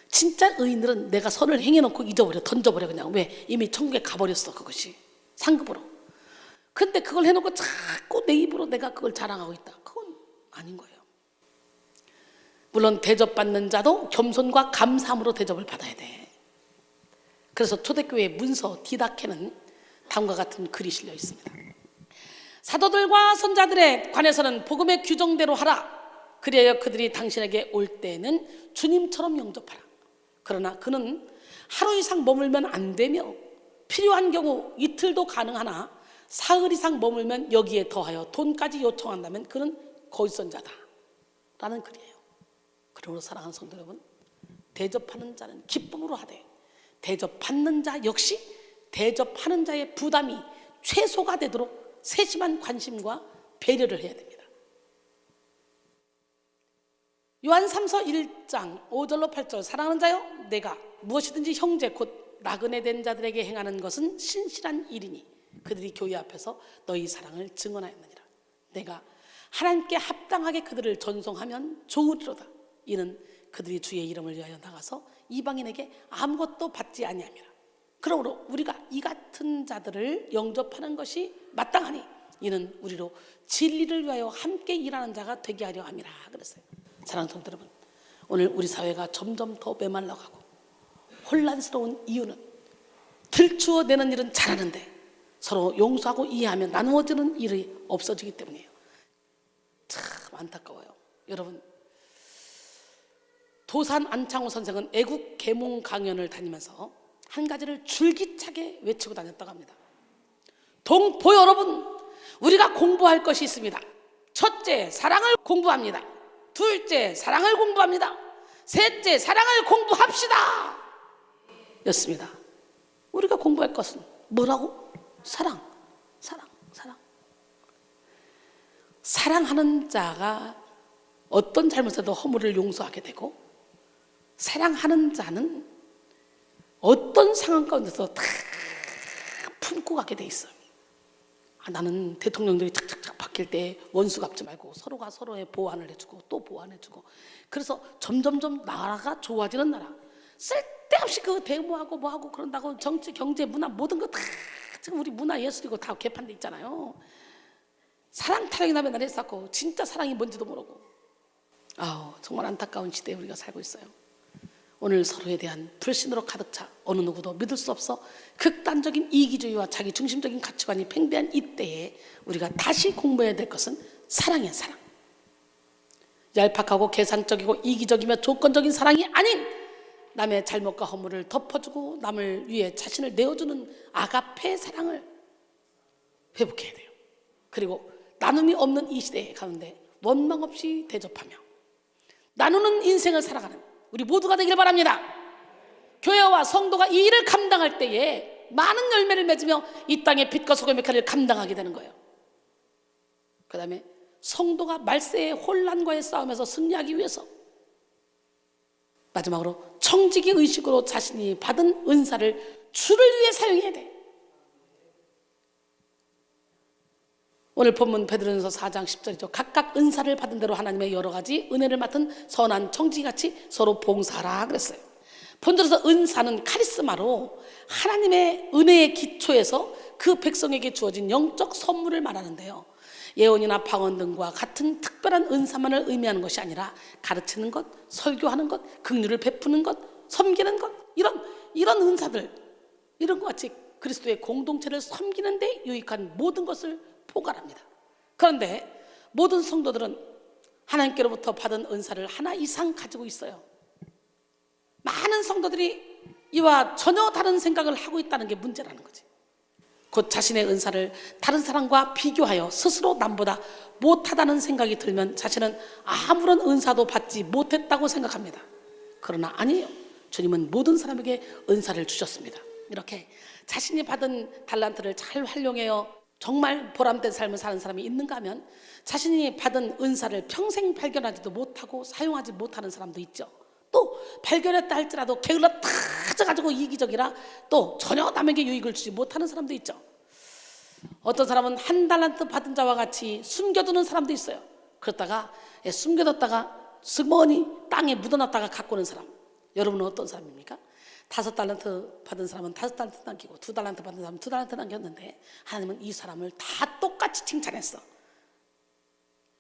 진짜 의인들은 내가 선을 행해놓고 잊어버려 던져버려. 그냥 왜? 이미 천국에 가버렸어. 그것이 상급으로. 근데 그걸 해놓고 자꾸 내 입으로 내가 그걸 자랑하고 있다. 그건 아닌 거예요. 물론 대접받는 자도 겸손과 감사함으로 대접을 받아야 돼. 그래서 초대교회 문서 디다케는 다음과 같은 글이 실려 있습니다. 사도들과 선자들에 관해서는 복음의 규정대로 하라. 그리하여 그들이 당신에게 올 때에는 주님처럼 영접하라. 그러나 그는 하루 이상 머물면 안 되며 필요한 경우 이틀도 가능하나 사흘 이상 머물면 여기에 더하여 돈까지 요청한다면 그는 거짓선자다 라는 글이에요. 그러므로 사랑하는 성도 여러분, 대접하는 자는 기쁨으로 하되 대접받는 자 역시 대접하는 자의 부담이 최소가 되도록 세심한 관심과 배려를 해야 됩니다. 요한 3서 1장 5절로 8절 사랑하는 자여 내가 무엇이든지 형제 곧 나그네 된 자들에게 행하는 것은 신실한 일이니 그들이 교회 앞에서 너희 사랑을 증언하였느니라. 내가 하나님께 합당하게 그들을 전송하면 좋으리로다. 이는 그들이 주의 이름을 위하여 나가서 이방인에게 아무것도 받지 아니함이라. 그러므로 우리가 이 같은 자들을 영접하는 것이 마땅하니 이는 우리로 진리를 위하여 함께 일하는 자가 되게 하려 함이라 그랬어요. 사랑하는 성도 여러분, 오늘 우리 사회가 점점 더 메말라가고 혼란스러운 이유는 들추어내는 일은 잘하는데 서로 용서하고 이해하며 나누어지는 일이 없어지기 때문이에요. 참 안타까워요. 여러분, 도산 안창호 선생은 애국 계몽 강연을 다니면서 한 가지를 줄기차게 외치고 다녔다고 합니다. 동포 여러분, 우리가 공부할 것이 있습니다. 첫째, 사랑을 공부합니다. 둘째, 사랑을 공부합니다. 셋째, 사랑을 공부합시다 였습니다. 우리가 공부할 것은 뭐라고? 사랑. 사랑하는 자가 어떤 잘못에도 허물을 용서하게 되고 사랑하는 자는 어떤 상황 가운데서 다 품고 가게 돼 있어요. 나는 대통령들이 착착착 바뀔 때 원수 갚지 말고 서로가 서로의 보완을 해주고 또 보완해주고 그래서 점점점 나라가 좋아지는 나라. 쓸데없이 그 데모하고 뭐하고 그런다고 정치, 경제, 문화 모든 거 다 지금 우리 문화 예술이고 다 개판돼 있잖아요. 사랑 타령이 나면 나를 쌓고 진짜 사랑이 뭔지도 모르고 정말 안타까운 시대에 우리가 살고 있어요. 오늘 서로에 대한 불신으로 가득 차 어느 누구도 믿을 수 없어 극단적인 이기주의와 자기 중심적인 가치관이 팽배한 이때에 우리가 다시 공부해야 될 것은 사랑이야. 사랑. 얄팍하고 계산적이고 이기적이며 조건적인 사랑이 아닌 남의 잘못과 허물을 덮어주고 남을 위해 자신을 내어주는 아가페 사랑을 회복해야 돼요. 그리고 나눔이 없는 이 시대에 가운데 원망 없이 대접하며 나누는 인생을 살아가는 우리 모두가 되길 바랍니다. 교회와 성도가 이 일을 감당할 때에 많은 열매를 맺으며 이 땅의 빛과 소금의 역할을 감당하게 되는 거예요. 그 다음에 성도가 말세의 혼란과의 싸움에서 승리하기 위해서 마지막으로 청지기 의식으로 자신이 받은 은사를 주를 위해 사용해야 돼. 오늘 본문 베드로전서 4장 10절이죠. 각각 은사를 받은 대로 하나님의 여러 가지 은혜를 맡은 선한 청지기같이 서로 봉사하라 그랬어요. 본절에서 은사는 카리스마로 하나님의 은혜의 기초에서 그 백성에게 주어진 영적 선물을 말하는데요, 예언이나 방언 등과 같은 특별한 은사만을 의미하는 것이 아니라 가르치는 것, 설교하는 것, 긍휼을 베푸는 것, 섬기는 것, 이런 은사들, 이런 것 같이 그리스도의 공동체를 섬기는 데 유익한 모든 것을 포괄합니다. 그런데 모든 성도들은 하나님께로부터 받은 은사를 하나 이상 가지고 있어요. 많은 성도들이 이와 전혀 다른 생각을 하고 있다는 게 문제라는 거지. 곧 자신의 은사를 다른 사람과 비교하여 스스로 남보다 못하다는 생각이 들면 자신은 아무런 은사도 받지 못했다고 생각합니다. 그러나 아니에요. 주님은 모든 사람에게 은사를 주셨습니다. 이렇게 자신이 받은 달란트를 잘 활용해요 정말 보람된 삶을 사는 사람이 있는가 하면 자신이 받은 은사를 평생 발견하지도 못하고 사용하지 못하는 사람도 있죠. 또 발견했다 할지라도 게을러 터져가지고 이기적이라 또 전혀 남에게 유익을 주지 못하는 사람도 있죠. 어떤 사람은 한 달란트 받은 자와 같이 숨겨두는 사람도 있어요. 그러다가 숨겨뒀다가 스머니 땅에 묻어놨다가 갖고 오는 사람. 여러분은 어떤 사람입니까? 5달란트 받은 사람은 5달란트 남기고 2달란트 받은 사람은 2달란트 남겼는데 하나님은 이 사람을 다 똑같이 칭찬했어.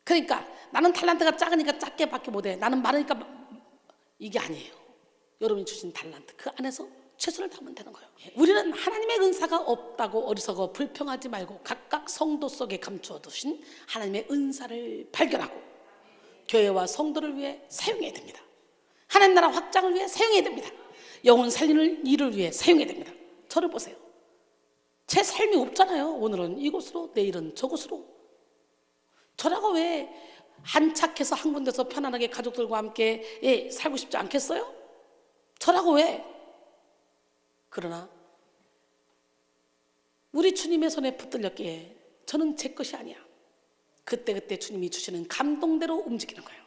그러니까 나는 달란트가 작으니까 작게 밖에 못해, 나는 많으니까, 이게 아니에요. 여러분이 주신 달란트 그 안에서 최선을 다하면 되는 거예요. 우리는 하나님의 은사가 없다고 어리석어 불평하지 말고 각각 성도 속에 감추어 두신 하나님의 은사를 발견하고 교회와 성도를 위해 사용해야 됩니다. 하나님 나라 확장을 위해 사용해야 됩니다. 영혼 살리는 일을 위해 사용해야 됩니다. 저를 보세요. 제 삶이 없잖아요. 오늘은 이곳으로, 내일은 저곳으로. 저라고 왜 안착해서 한 군데서 편안하게 가족들과 함께 살고 싶지 않겠어요? 저라고 왜? 그러나 우리 주님의 손에 붙들렸기에 저는 제 것이 아니야. 그때그때 주님이 주시는 감동대로 움직이는 거예요.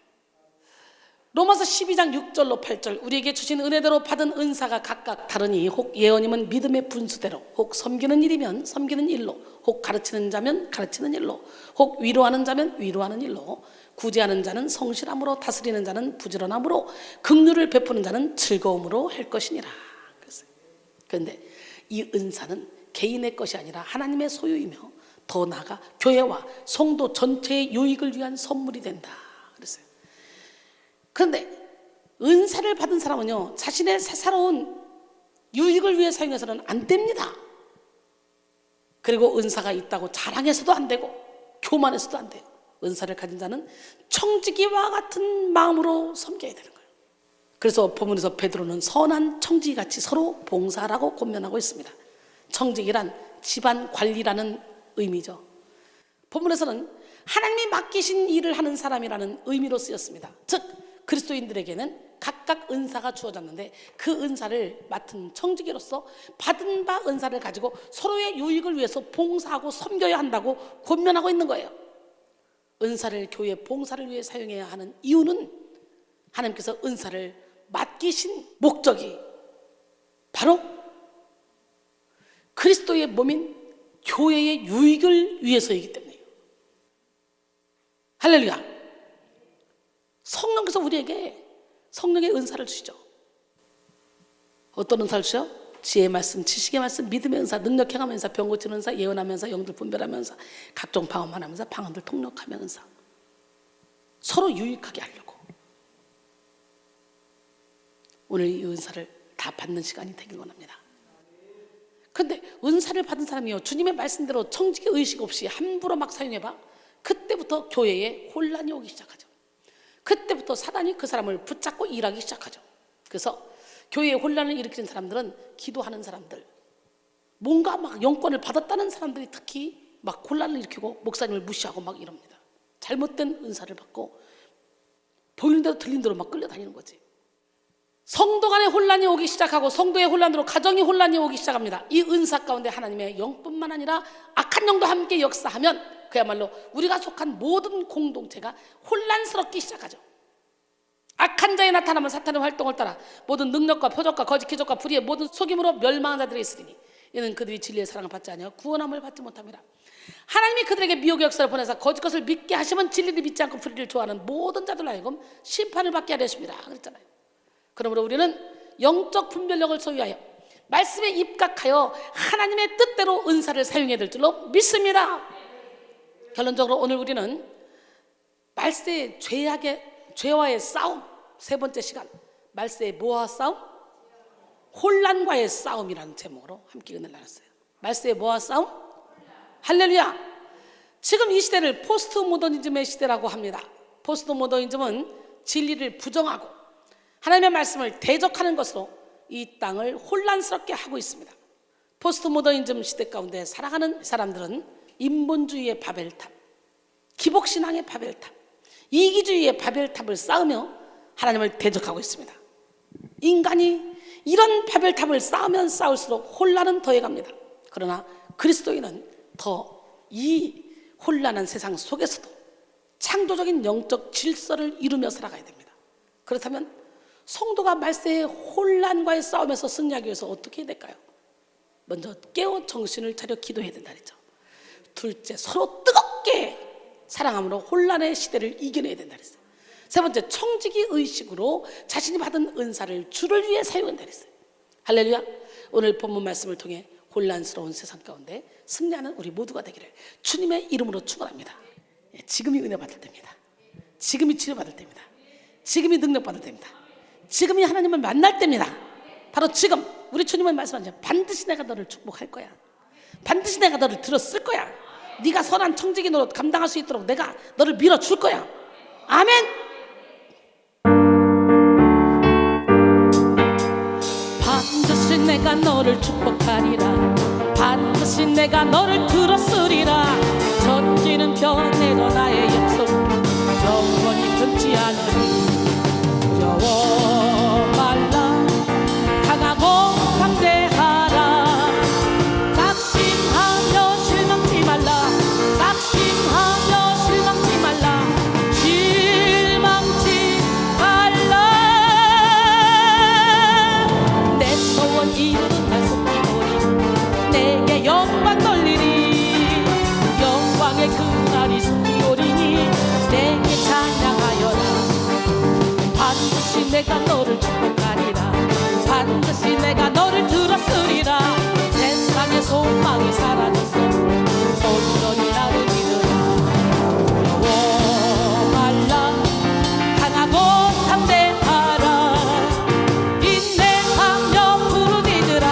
로마서 12장 6절로 8절, 우리에게 주신 은혜대로 받은 은사가 각각 다르니 혹 예언이면 믿음의 분수대로, 혹 섬기는 일이면 섬기는 일로, 혹 가르치는 자면 가르치는 일로, 혹 위로하는 자면 위로하는 일로, 구제하는 자는 성실함으로, 다스리는 자는 부지런함으로, 긍휼을 베푸는 자는 즐거움으로 할 것이니라. 그런데 이 은사는 개인의 것이 아니라 하나님의 소유이며 더 나아가 교회와 성도 전체의 유익을 위한 선물이 된다 그랬어요. 그런데 은사를 받은 사람은요, 자신의 새사로운 유익을 위해 사용해서는 안 됩니다. 그리고 은사가 있다고 자랑해서도 안 되고 교만해서도 안 돼요. 은사를 가진 자는 청지기와 같은 마음으로 섬겨야 되는 거예요. 그래서 본문에서 베드로는 선한 청지기같이 서로 봉사하라고 권면하고 있습니다. 청지기란 집안 관리라는 의미죠. 본문에서는 하나님이 맡기신 일을 하는 사람이라는 의미로 쓰였습니다. 즉 그리스도인들에게는 각각 은사가 주어졌는데 그 은사를 맡은 청지기로서 받은 바 은사를 가지고 서로의 유익을 위해서 봉사하고 섬겨야 한다고 권면하고 있는 거예요. 은사를 교회 봉사를 위해 사용해야 하는 이유는 하나님께서 은사를 맡기신 목적이 바로 그리스도의 몸인 교회의 유익을 위해서이기 때문이에요. 할렐루야. 성령께서 우리에게 성령의 은사를 주시죠. 어떤 은사를 주죠? 지혜의 말씀, 지식의 말씀, 믿음의 은사, 능력 행함의 은사, 병 고치는 은사, 예언하면서 영들 분별하면서 각종 방언만 하면서 방언들 통역하며 은사. 서로 유익하게 하려고. 오늘 이 은사를 다 받는 시간이 되길 원합니다. 그런데 은사를 받은 사람이요, 주님의 말씀대로 청지기 의식 없이 함부로 막 사용해봐. 그때부터 교회에 혼란이 오기 시작하죠. 그때부터 사단이 그 사람을 붙잡고 일하기 시작하죠. 그래서 교회에 혼란을 일으키는 사람들은 기도하는 사람들, 뭔가 막 영권을 받았다는 사람들이 특히 막 혼란을 일으키고 목사님을 무시하고 막 이럽니다. 잘못된 은사를 받고 보이는 대로 들린 대로 막 끌려다니는 거지. 성도 간에 혼란이 오기 시작하고 성도의 혼란으로 가정의 혼란이 오기 시작합니다. 이 은사 가운데 하나님의 영뿐만 아니라 악한 영도 함께 역사하면 그야말로 우리가 속한 모든 공동체가 혼란스럽기 시작하죠. 악한 자에 나타나면 사탄의 활동을 따라 모든 능력과 표적과 거짓 기적과 불의의 모든 속임으로 멸망한 자들이 있으리니 이는 그들이 진리의 사랑을 받지 아니하여 구원함을 받지 못함이라. 하나님이 그들에게 미혹의 역사를 보내서 거짓 것을 믿게 하시면 진리를 믿지 않고 불의를 좋아하는 모든 자들로 하여금 심판을 받게 하려 하십니다 그랬잖아요. 그러므로 우리는 영적 분별력을 소유하여 말씀에 입각하여 하나님의 뜻대로 은사를 사용해야 될 줄로 믿습니다. 결론적으로 오늘 우리는 말세의 죄와의 싸움, 세 번째 시간, 말세의 뭐와 싸움? 혼란과의 싸움이라는 제목으로 함께 은혜를 나눴어요. 말세의 뭐와 싸움? 할렐루야. 지금 이 시대를 포스트 모더니즘의 시대라고 합니다. 포스트 모더니즘은 진리를 부정하고 하나님의 말씀을 대적하는 것으로 이 땅을 혼란스럽게 하고 있습니다. 포스트 모더니즘 시대 가운데 살아가는 사람들은 인본주의의 바벨탑, 기복신앙의 바벨탑, 이기주의의 바벨탑을 쌓으며 하나님을 대적하고 있습니다. 인간이 이런 바벨탑을 쌓으면 쌓을수록 혼란은 더해갑니다. 그러나 그리스도인은 더 이 혼란한 세상 속에서도 창조적인 영적 질서를 이루며 살아가야 됩니다. 그렇다면 성도가 말세의 혼란과의 싸움에서 승리하기 위해서 어떻게 해야 될까요? 먼저 깨어 정신을 차려 기도해야 된다 그랬죠. 둘째, 서로 뜨겁게 사랑함으로 혼란의 시대를 이겨내야 된다 그랬어요. 세 번째, 청지기 의식으로 자신이 받은 은사를 주를 위해 사용한다 그랬어요. 할렐루야. 오늘 본문 말씀을 통해 혼란스러운 세상 가운데 승리하는 우리 모두가 되기를 주님의 이름으로 축원합니다. 지금이 은혜 받을 때입니다. 지금이 치료받을 때입니다. 지금이 능력 받을 때입니다. 지금이 하나님을 만날 때입니다. 바로 지금 우리 주님은 말씀하시죠. 반드시 내가 너를 축복할 거야. 반드시 내가 너를 들었을 거야. 네가 선한 청지기 노릇 감당할 수 있도록 내가 너를 밀어줄 거야. 아멘. 반드시 내가 너를 축복하리라. 반드시 내가 너를 들었으리라. 전기는 변해도 나의 약속 영원히 변치 않으리. 두려워 말라. 강하고 담대하라. 낙심하며 실망치 말라. 낙심하며 실망치 말라. 실망치 말라. 내 소원 이루는 날 속히오리. 내게 영광 돌리리. 영광의 그날이 속히오리니 내게 찬양하여라. 반드시 내가 너를 축복하리라. 반드시 내가 너를 들었으리라. 세상의 소망이 사라졌어. 온전히 나를 믿으라. 두려워 말라. 강하고 담대하라. 인내하며 부르짖으라.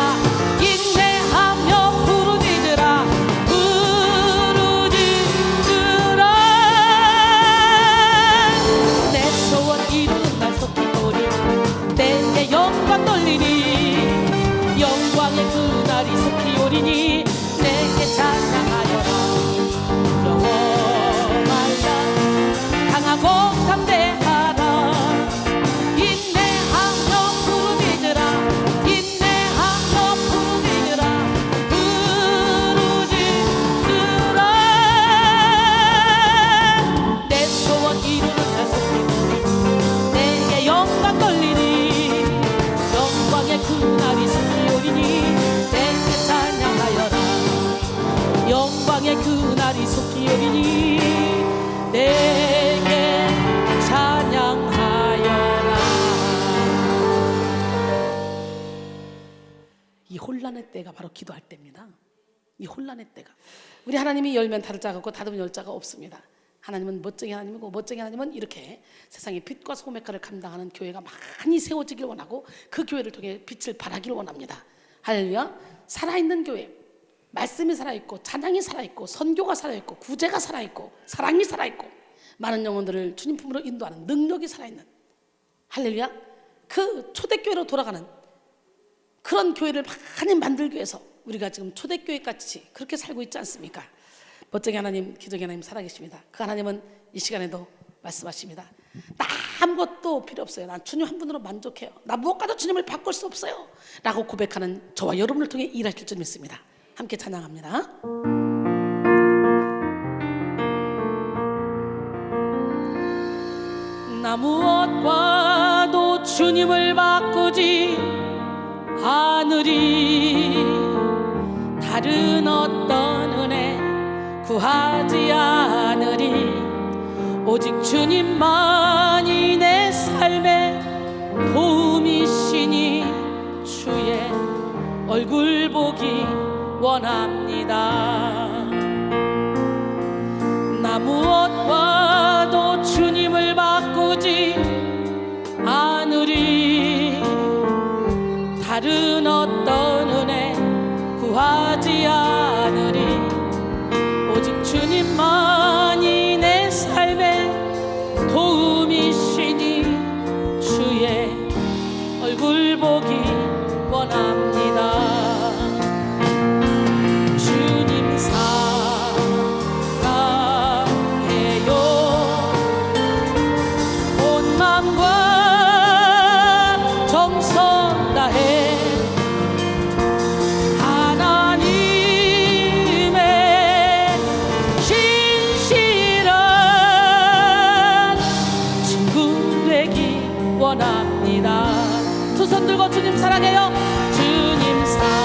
인내하며 부르짖으라. 부르짖으라. 내 소원 이루는 날 속히오리. 내게 영광 돌리니. 영광의 그날이 속히오리니 내게 찬양하여라. 두려워 말라. 강하고 담대하라. 인내하며 부르짖으라. 인내하며 부르짖으라. 부르짖으라. 내 소원 이루는 날 속히오리. 내게 영광 돌리니. 영광의 그날이 속히오리니 내게 찬양하여라. 영광의 그날이 속히오리니 내게 찬양하여라. 이 혼란의 때가 바로 기도할 때입니다. 이 혼란의 때가 우리 하나님이 열면 다를 자가 없고 닫으면 열 자가 없습니다. 하나님은 멋쟁이 하나님이고 멋쟁이 하나님은 이렇게 세상의 빛과 소금의 역할을 감당하는 교회가 많이 세워지길 원하고 그 교회를 통해 빛을 발하기를 원합니다. 할렐루야. 살아있는 교회, 말씀이 살아있고 찬양이 살아있고 선교가 살아있고 구제가 살아있고 사랑이 살아있고 많은 영혼들을 주님 품으로 인도하는 능력이 살아있는, 할렐루야, 그 초대교회로 돌아가는 그런 교회를 많이 만들기 위해서 우리가 지금 초대교회같이 그렇게 살고 있지 않습니까? 멋쟁이 하나님, 기적의 하나님 살아계십니다. 그 하나님은 이 시간에도 말씀하십니다. 나 아무것도 필요 없어요. 난 주님 한 분으로 만족해요. 나 무엇과도 주님을 바꿀 수 없어요 라고 고백하는 저와 여러분을 통해 일하실 줄 믿습니다. 함께 찬양합니다. 나 무엇과도 주님을 바꾸지 않으리. 다른 어떤 은혜 구하지 않으리. 오직 주님만이 내 삶의 도움이시니 주의 얼굴 보기 원합니다. 나 무엇과도 주님을 바꾸지 않으리. 다른 어떤 은혜 구하지 않으리. 오직 주님만이 내 삶의 도움이시니 주의 얼굴 보기 원합니다. 주님 사랑해요. 온 마음과 정성 다해 하나님의 신실한 친구 되기 원합니다. 두 손 들고 주님 사랑해요. 주님 사랑해요.